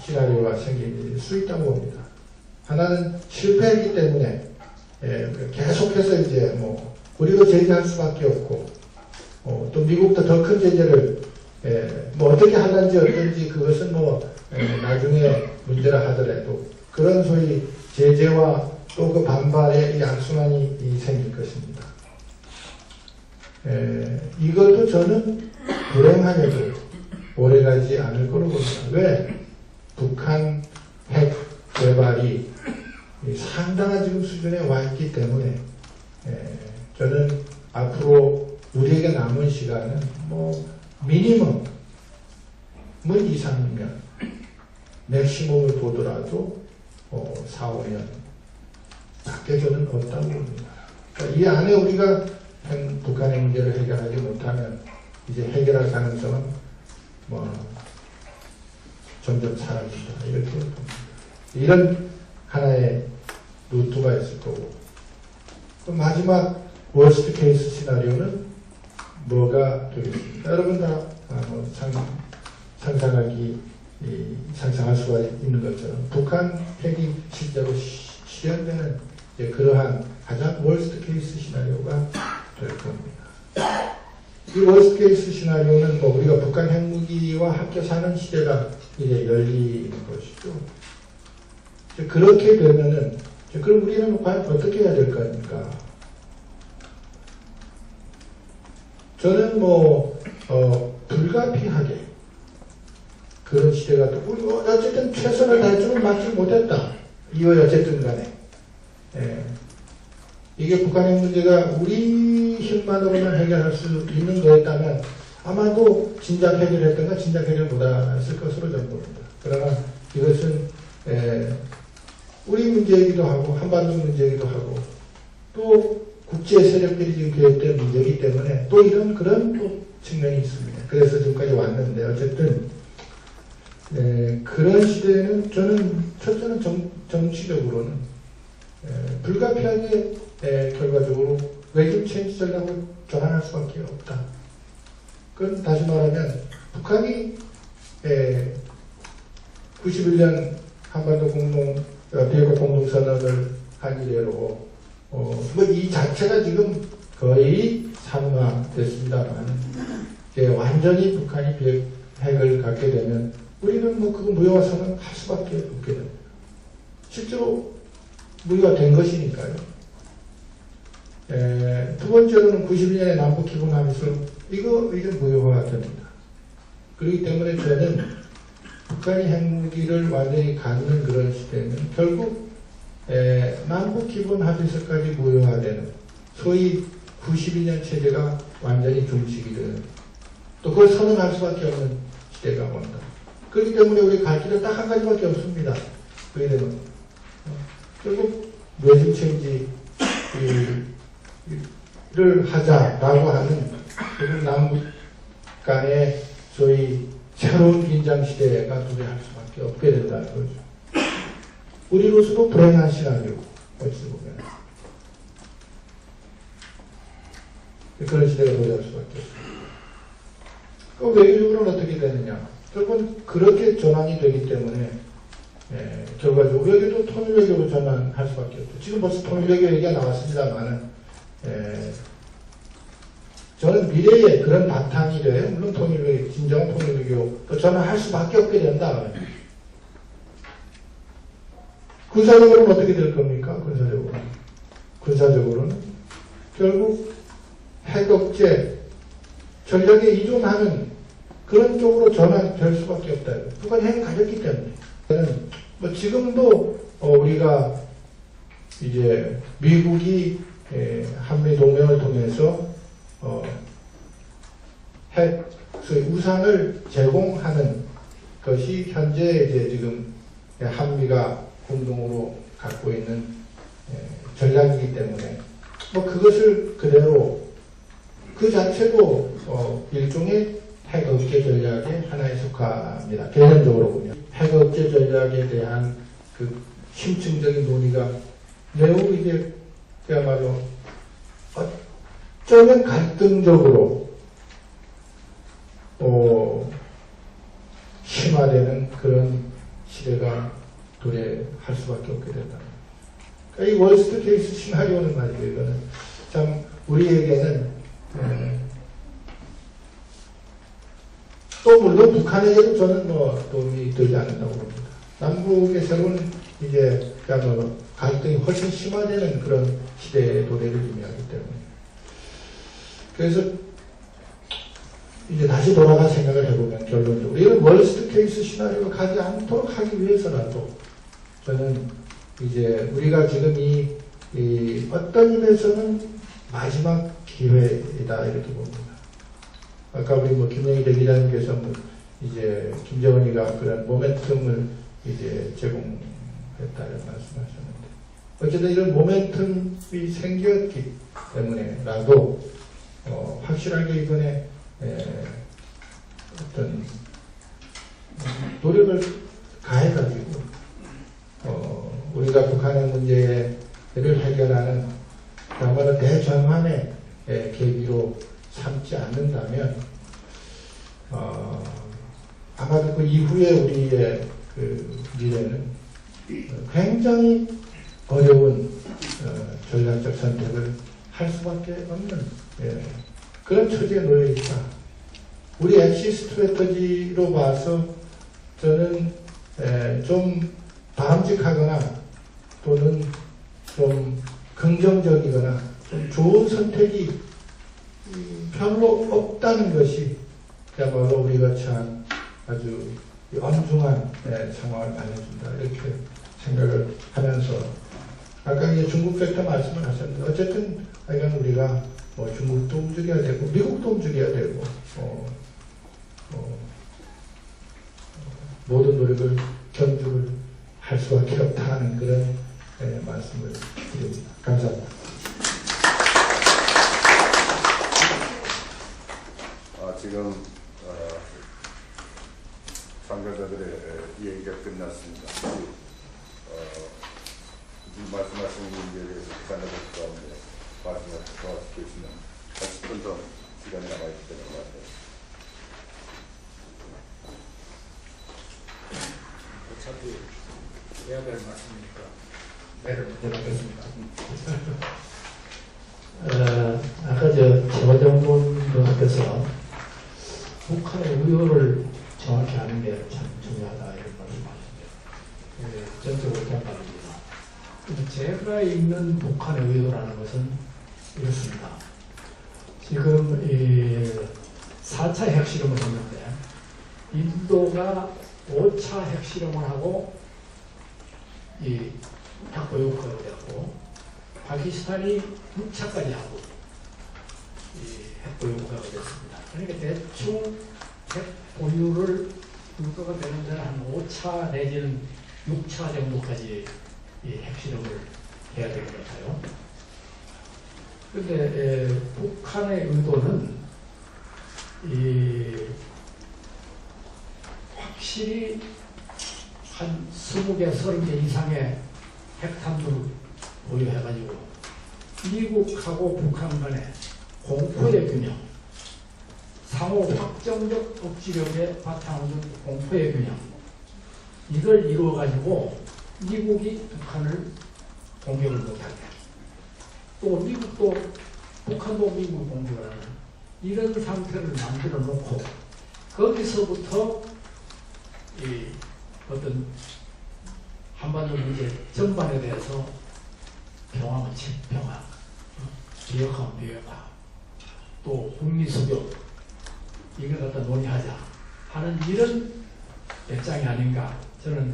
Speaker 6: 시나리오가 생길 수 있다고 봅니다. 하나는 실패했기 때문에 계속해서 이제 뭐 우리도 제재할 수밖에 없고 또 미국도 더 큰 제재를 뭐 어떻게 하는지 어떤지 그것은 뭐 나중에 문제라 하더라도 그런 소위 제재와 또 그 반발의 이 악순환이 생길 것입니다. 이것도 저는 불행하게도 오래가지 않을 거로 봅니다. 왜? 북한 핵 개발이 상당한 지금 수준에 와 있기 때문에 저는 앞으로 우리에게 남은 시간은 뭐 미니멈 문 이상이면 맥시멈을 보더라도 4, 5년 밖에 저는 없다고 봅니다. 그러니까 이 안에 우리가 북한의 문제를 해결하지 못하면 이제 해결할 가능성은 뭐 점점 사라진다 이렇게 봅니다. 이런 하나의 루트가 있을 거고 마지막 워스트 케이스 시나리오는 뭐가 되겠습니까? 여러분 다 상상할 수가 있는 것처럼 북한 핵이 실제로 실현되는 그러한 가장 월스트 케이스 시나리오가 될 겁니다. 이 월스트 케이스 시나리오는 뭐 우리가 북한 핵무기와 함께 사는 시대가 이제 열리는 것이죠. 그렇게 되면은 그럼 우리는 과연 어떻게 해야 될 겁니까? 저는 불가피하게 그런 시대가 또 우리 어쨌든 최선을 다했지만 막지 못했다. 이거 어쨌든 간에 이게 북한의 문제가 우리 힘만으로만 해결할 수 있는 거였다면 아마도 진작 해결했던가 진작 해결 못했을 것으로 저는 봅니다. 그러나 이것은 우리 문제이기도 하고 한반도 문제이기도 하고 또 국제 세력들이 지금 계획된 문제이기 때문에 또 그런 또 측면이 있습니다. 그래서 지금까지 왔는데 어쨌든 그런 시대에는 첫째는 정치적으로는 불가피하게 결과적으로 외교 체인지 전략을 전환할 수밖에 없다. 그건 다시 말하면 북한이 91년 한반도 비핵화 공동선언을 한 이래로 이 자체가 지금 거의 산화됐습니다만 완전히 북한이 핵을 갖게 되면 우리는 그거 무효화선언 할 수밖에 없게 됩니다. 실제로 무효화 된 것이니까요. 두 번째로는 91년에 남북 기본합의서 이거 이제 무효화가 됩니다. 그렇기 때문에 저는 북한이 핵무기를 완전히 갖는 그런 시대는 결국 남북 기본합의서까지 무효화되는 소위 92년 체제가 완전히 종식이 되는 또 그걸 선언할 수밖에 없는 시대가 온다. 그렇기 때문에 우리 갈 길은 딱 한 가지밖에 없습니다. 그게 되면 결국 외교 체인지를 하자라고 하는 남북 간의 소위 새로운 긴장 시대가 도래할 수밖에 없게 된다는 거죠. 우리로서도 불행한 시나리오 어찌 보면 그런 시대가 도래할 수밖에 없습니다. 외교적으로는 어떻게 되느냐? 결국은 그렇게 전환이 되기 때문에 결과적으로 외교도 통일 외교로 전환할 수밖에 없죠. 지금 벌써 통일 외교 얘기가 나왔습니다만은 저는 미래에 그런 바탕이 돼요. 물론 통일 외교, 진정한 통일 외교로 전환할 수밖에 없게 된다. 군사적으로는 어떻게 될 겁니까? 군사적으로는 결국 핵 억제 전략에 의존하는 그런 쪽으로 전환될 수밖에 없다. 북한이 핵을 가졌기 때문에. 지금도 우리가 이제 미국이 한미 동맹을 통해서 핵 소위 우산을 제공하는 것이 현재 이제 지금 한미가 공동으로 갖고 있는 전략이기 때문에 그것을 그대로 그 자체도 일종의 핵 억제 전략의 하나에 속합니다. 개념적으로 보면 핵 억제 전략에 대한 그 심층적인 논의가 매우 이제 그야말로 어쩌면 갈등적으로 심화되는 그런 시대가 도래할 수밖에 없게 된다. 그러니까 이 월스트 케이스 시나리오는 말이죠. 이거는 참 우리에게는 또 물론 북한에게도 저는 도움이 되지 않는다고 봅니다. 남북의 새로운 이제 그야말로 갈등이 훨씬 심화되는 그런 시대의 도래를 의미하기 때문에 그래서 이제 다시 돌아가 생각을 해보면 결론적으로 이런 월스트 케이스 시나리오를 가지 않도록 하기 위해서라도 저는 이제 우리가 지금 이 어떤 의미에서는 마지막 기회이다 이렇게 봅니다. 아까 우리 김영희 대기자님께서 이제 김정은이가 그런 모멘텀을 이제 제공했다 이런 말씀하셨는데 어쨌든 이런 모멘텀이 생겼기 때문에라도 확실하게 이번에 어떤 노력을 가해가지고 우리가 북한의 문제를 해결하는 그야말로 대전환의 계기로 삼지 않는다면 아마도 그 이후에 우리의 그 미래는 굉장히 어려운 전략적 선택을 할 수밖에 없는 그런 처지에 놓여 있다. 우리 엑시 스트래터지로 봐서 저는 좀 바람직하거나 또는 좀 긍정적이거나 좀 좋은 선택이 별로 없다는 것이 그야말로 우리가 처한 아주 엄중한 상황을 말해준다 이렇게 생각을 하면서 아까 이제 중국 팩터 말씀을 하셨는데 어쨌든 하여간 우리가 뭐 중국도 움직여야 되고 미국도 움직여야 되고 모든 노력을 경주를 할 수밖에 없다는 그런 말씀을 드립니다. 감사합니다.
Speaker 2: 지금 참가자들의 이야기가 끝났습니다. 지금 말씀하신 문제에 대해서 참가자들 가운데 말씀을 더 하시겠으면 한 10분 더 시간이 남아있기 때문에 말입니다.
Speaker 4: 어차피 해야 될 말씀이니까 매를 먼저 하겠습니다. 아까 최화정 분께서 북한의 의도를 정확히 아는 게 참 중요하다 이런 말씀하셨는데 전적으로 동감입니다. 제가 읽는 북한의 의도라는 것은 이렇습니다. 지금 4차 핵실험을 했는데 인도가 5차 핵실험을 하고 핵보유국가가 되었고 파키스탄이 6차까지 하고 핵보유국가가 됐습니다. 그러니까 대충 핵보유를 국가가 되는 데는 한 5차 내지는 6차 정도까지 핵실험을 해야 될 것 같아요. 그런데 북한의 의도는 확실히 한 20개, 30개 이상의 핵탄두를 보유해가지고 미국하고 북한 간의 공포의 균형, 상호 확정적 억지력에 바탕을 둔 공포의 균형, 이걸 이루어가지고 미국이 북한을 공격을 못하게, 또 미국도 북한도 미국을 공격을 하는 이런 상태를 만들어 놓고 거기서부터 어떤 한반도 문제 전반에 대해서 평화는 평화, 비핵화는 비핵화, 또 북미 수교 이걸 갖다 논의하자 하는 이런 입장이 아닌가 저는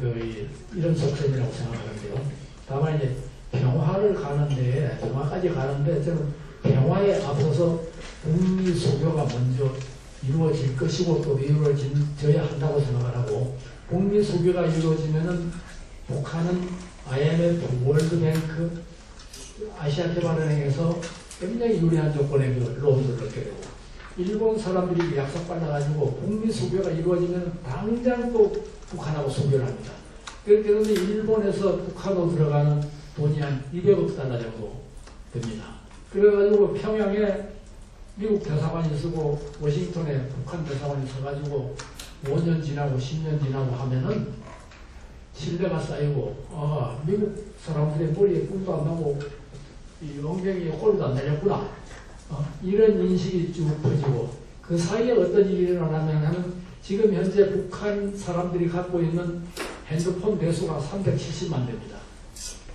Speaker 4: 이런 속셈이라고 생각하는데요. 다만 이제 평화를 가는데 평화까지 가는데 저는 평화에 앞서서 북미 수교가 먼저 이루어질 것이고 또 이루어져야 한다고 생각을 하고 북미 수교가 이루어지면은 북한은 IMF, 월드뱅크, 아시아개발은행에서 굉장히 유리한 조건의 론을 얻게 되고 일본 사람들이 약속 빨라가지고 북미 수교가 이루어지면 당장 또 북한하고 수교를 합니다. 그런데 일본에서 북한으로 들어가는 돈이 한 200억 달러 정도 됩니다. 그래가지고 평양에 미국 대사관이 쓰고 워싱턴에 북한 대사관이 서가지고 5년 지나고 10년 지나고 하면은 신뢰가 쌓이고 미국 사람들의 머리에 뿔도 안 나고 이 엉덩이에 홀도 안 달렸구나 이런 인식이 쭉 퍼지고 그 사이에 어떤 일이 일어나면 지금 현재 북한 사람들이 갖고 있는 핸드폰 대수가 370만 대입니다.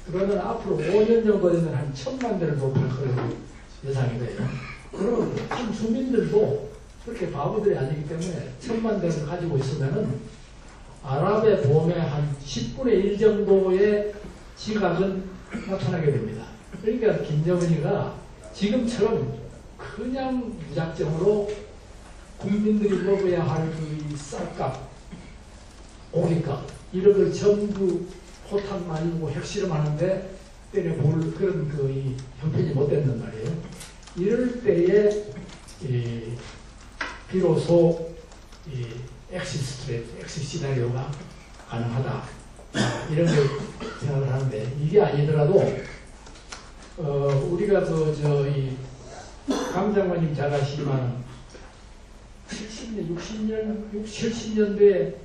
Speaker 4: 그러면 앞으로 5년 정도 되면 한 1000만 대를 돌파할 거라고 예상이 돼요. 그러면 북한 주민들도 그렇게 바보들이 아니기 때문에 1000만 대를 가지고 있으면은 아랍의 봄에 한 10분의 1 정도의 지각은 나타나게 됩니다. 그러니까 김정은이가 지금처럼 그냥 무작정으로 국민들이 먹어야 할 그 쌀값, 고깃값 이런 걸 전부 포탄 말리고 핵실험하는데 때려볼 그런 이 형편이 못 된단 말이에요. 이럴 때에 비로소 엑시트 시나리오가 가능하다 이런 걸 생각을 하는데 이게 아니더라도 우리가 강 장관님 잘 아시지만 70년, 60년, 70년대에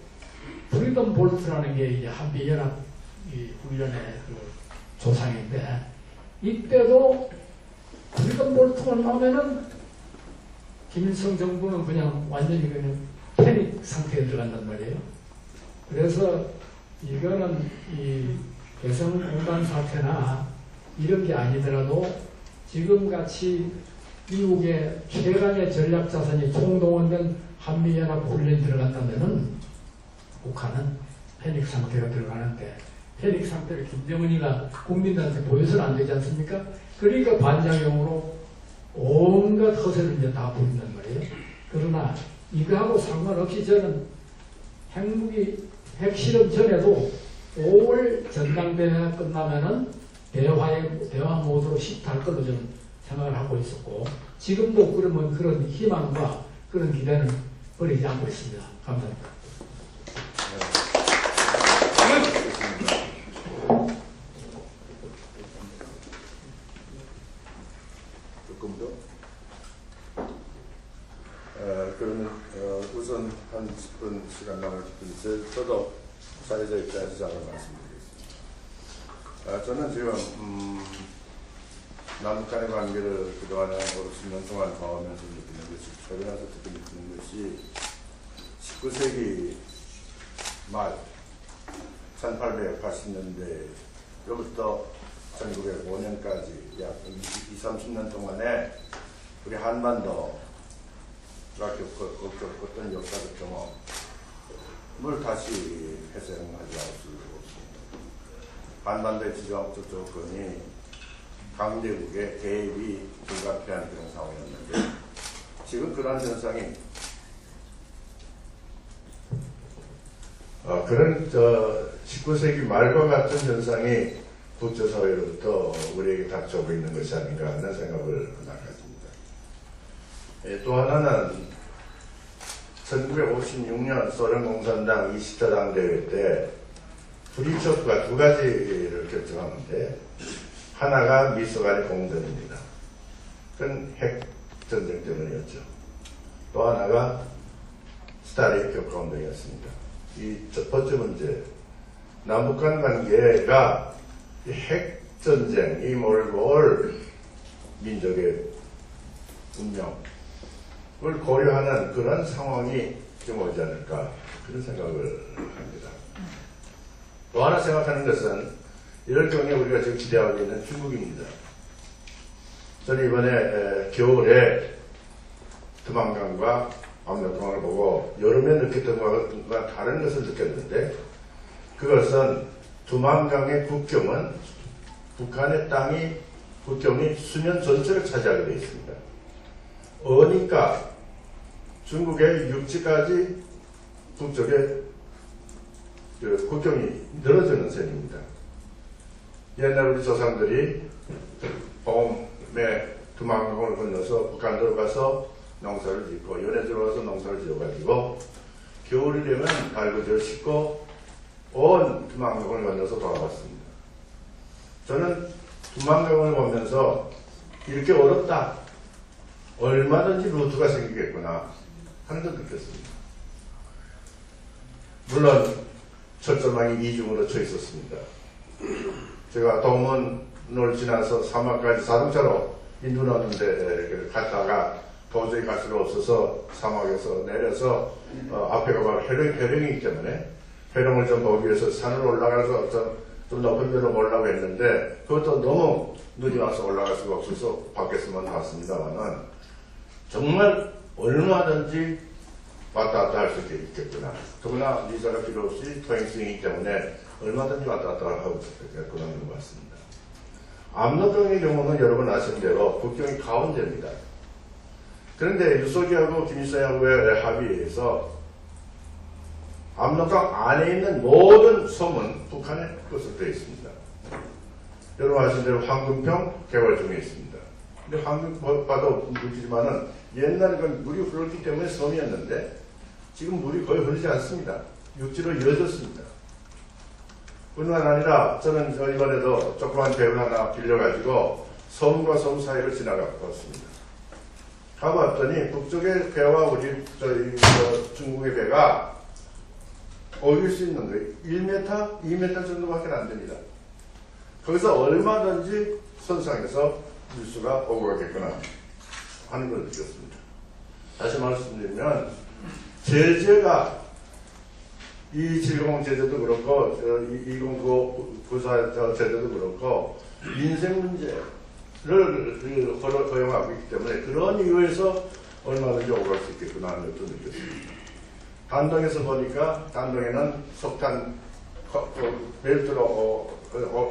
Speaker 4: 프리덤 볼트라는 게 이제 한미연합 훈련의 그 조상인데, 이때도 프리덤 볼트가 나오면은 김일성 정부는 그냥 완전히 그냥 패닉 상태에 들어간단 말이에요. 그래서 이거는 이 개성공단 사태나 이런 게 아니더라도 지금같이 미국의 최강의 전략 자산이 총동원된 한미연합 훈련이 들어간다면은 북한은 패닉 상태가 들어가는데, 패닉 상태를 김정은이가 국민들한테 보여서는 안 되지 않습니까? 그러니까 반작용으로 온갖 허세를 이제 다 부린단 말이에요. 그러나 이거하고 상관없이 저는 핵실험 전에도 5월 전당대회가 끝나면은 대화 모드로 시작할 걸로 저는 생각을 하고 있었고, 지금도 그러면 그런 희망과 그런 기대는 버리지 않고 있습니다. 감사합니다.
Speaker 2: 조금 더. 그러면 우선 한 10분 시간 남았는데 저도 사회자 입장에서 잠깐 말씀드리겠습니다. 저는 지금 남북 간의 관계를 그동안에 50년 동안 봐오면서 느끼는 것이, 최근에 특히 느끼는 것이 19세기 말 1880년대로부터 1905년까지 약 20-30년 동안에 우리 한반도가 겪었던 역사적 경험을 다시 회생하지 않을 수 없습니다. 한반도의 지정학적 조건이 강대국의 개입이 불가피한 그런 상황이었는데, 지금 그러한 현상이 그런 19세기 말과 같은 현상이 국제사회로부터 우리에게 닥쳐오고 있는 것이 아닌가 하는 생각을 나갔습니다. 또 하나는 1956년 소련 공산당 20차 당대회 때 프리초프가 두 가지를 결정하는데, 하나가 미소 간의 공전입니다. 그건 핵전쟁 때문이었죠. 또 하나가 스탈린 격파운동이었습니다. 이 첫 번째 문제, 남북한 관계가 핵전쟁이 몰고 올 민족의 운명을 고려하는 그런 상황이 좀 오지 않을까, 그런 생각을 합니다. 또 하나 생각하는 것은 이럴 경우에 우리가 지금 기대하고 있는 중국입니다. 저는 이번에 겨울에 두만강과 압록강을 보고 여름에 느꼈던 것과 다른 것을 느꼈는데, 그것은 두만강의 국경은 북한의 국경이 수면 전체를 차지하게 되어 있습니다. 어니까 중국의 육지까지 북쪽에 국경이 늘어지는 셈입니다. 옛날 우리 조상들이 봄에 두만강을 건너서 북한 들어가서 농사를 짓고, 연해 들어가서 농사를 지어가지고 겨울이 되면 달구지를 싣고 온 두만강을 건너서 돌아왔습니다. 저는 두만강을 보면서 이렇게 어렵다, 얼마든지 루트가 생기겠구나 하는 걸 느꼈습니다. 물론 철조망이 이중으로 쳐 있었습니다. 제가 동문을 지나서 사막까지 자동차로 인도하는데 갔다가 도저히 갈 수가 없어서 사막에서 내려서 앞에가 바로 해령이기 때문에 해령을 좀 보기 위해서 산을 올라가서 좀 높은 데로 올라가고 했는데, 그것도 너무 눈이 와서 올라갈 수가 없어서 밖에서만 봤습니다만은 정말 얼마든지 왔다 갔다 할 수 있겠구나. 더구나 비자가 필요 없이 통행증이기 때문에 얼마든지 왔다 갔다 하고 있겠구나 하는 것 같습니다. 압록강의 경우는 여러분 아시는 대로 국경이 가운데입니다. 그런데 유석이하고 김일성하고의 합의에서 압록강 안에 있는 모든 섬은 북한의 것으로 되어 있습니다. 여러분 아시는 대로 황금평 개발 중에 있습니다. 근데 황금 봐도 느끼지만은 옛날에 물이 흘렀기 때문에 섬이었는데 지금 물이 거의 흐르지 않습니다. 육지로 이어졌습니다. 뿐만 아니라 저는 이번에도 조그만 배를 하나 빌려가지고 섬과 섬 사이를 지나갔습니다. 가봤더니 북쪽의 배와 우리 중국의 배가 어길 수 있는 거예요. 1m, 2m 정도밖에 안 됩니다. 거기서 얼마든지 선상에서 밀수가 오고 가겠구나 하는 걸 느꼈습니다. 다시 말씀드리면 제재가 이 700 제재도 그렇고 2095 구사 제재도 그렇고 민생 문제를 허용하고 있기 때문에 그런 이유에서 얼마든지 오고 갈 수 있겠구나 하는 것도 느꼈습니다. 단동에서 보니까 단동에는 석탄 벨트로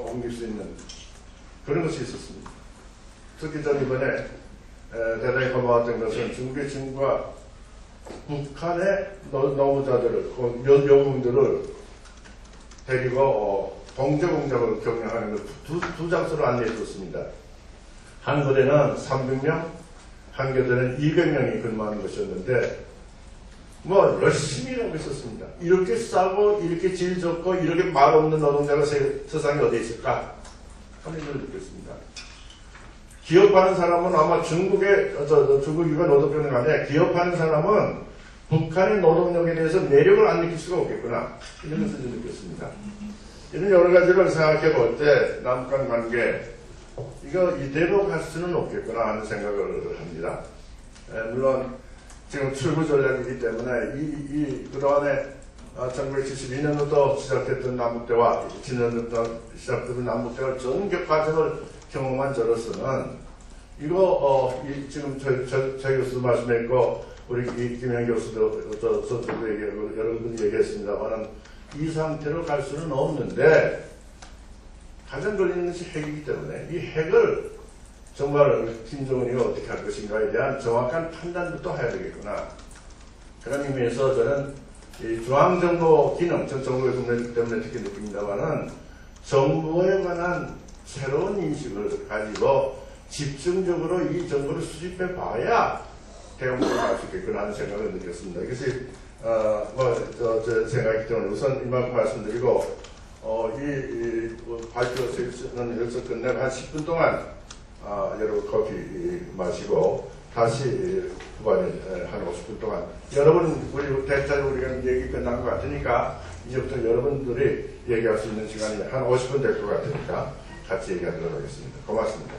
Speaker 2: 옮길 수 있는 그런 것이 있었습니다. 특히 전 이번에 대단히 고마웠던 것은 중국의 친구가 북한의 노무자들을, 여공들을 데리고 봉제 공장을 경영하는 걸 두 장소로 안내해 줬습니다. 한 거대는 300명, 한 거대는 200명이 근무하는 것이었는데 뭐 열심히 하고 있었습니다. 이렇게 싸고 이렇게 질 좋고 이렇게 말 없는 노동자가 세상에 어디에 있을까 하는 걸 느꼈습니다. 기업하는 사람은 아마 중국이가 노동력은 간에 기업하는 사람은 북한의 노동력에 대해서 매력을 안 느낄 수가 없겠구나 이런 것을 좀 느꼈습니다. 이런 여러 가지를 생각해 볼 때 남북한 관계 이거 이대로 갈 수는 없겠구나 하는 생각을 합니다. 물론 지금 출구 전략이기 때문에 그동안에 1972년부터 시작했던 남북대화, 지난해부터 시작됐던 남북대화 전격 과정을 경험한 저로서는 이거 지금 저 교수도 말씀했고 우리 김영 교수도 저도 얘기하고 여러분들이 얘기했습니다만은 이 상태로 갈 수는 없는데 가장 걸리는 것이 핵이기 때문에 이 핵을 정말 김정은이가 어떻게 할 것인가에 대한 정확한 판단부터 해야 되겠구나. 그런 의미에서 저는 이 중앙정부 기능, 전 정부의 국내 때문에 특히 느낍니다만은 정부에 관한 새로운 인식을 가지고 집중적으로 이 정부를 수집해 봐야 대응을 할 수 있겠구나 하는 생각을 느꼈습니다. 이것이 제 생각이기 때문에 우선 이만큼 말씀드리고 발표 세션은 여기서 끝내고 한 10분 동안 여러분 커피 마시고 다시 후반에 한 50분 동안 여러분 우리 대체로 우리가 얘기 끝난 것 같으니까 이제부터 여러분들이 얘기할 수 있는 시간이 한 50분 될 것 같으니까 같이 얘기하도록 하겠습니다. 고맙습니다.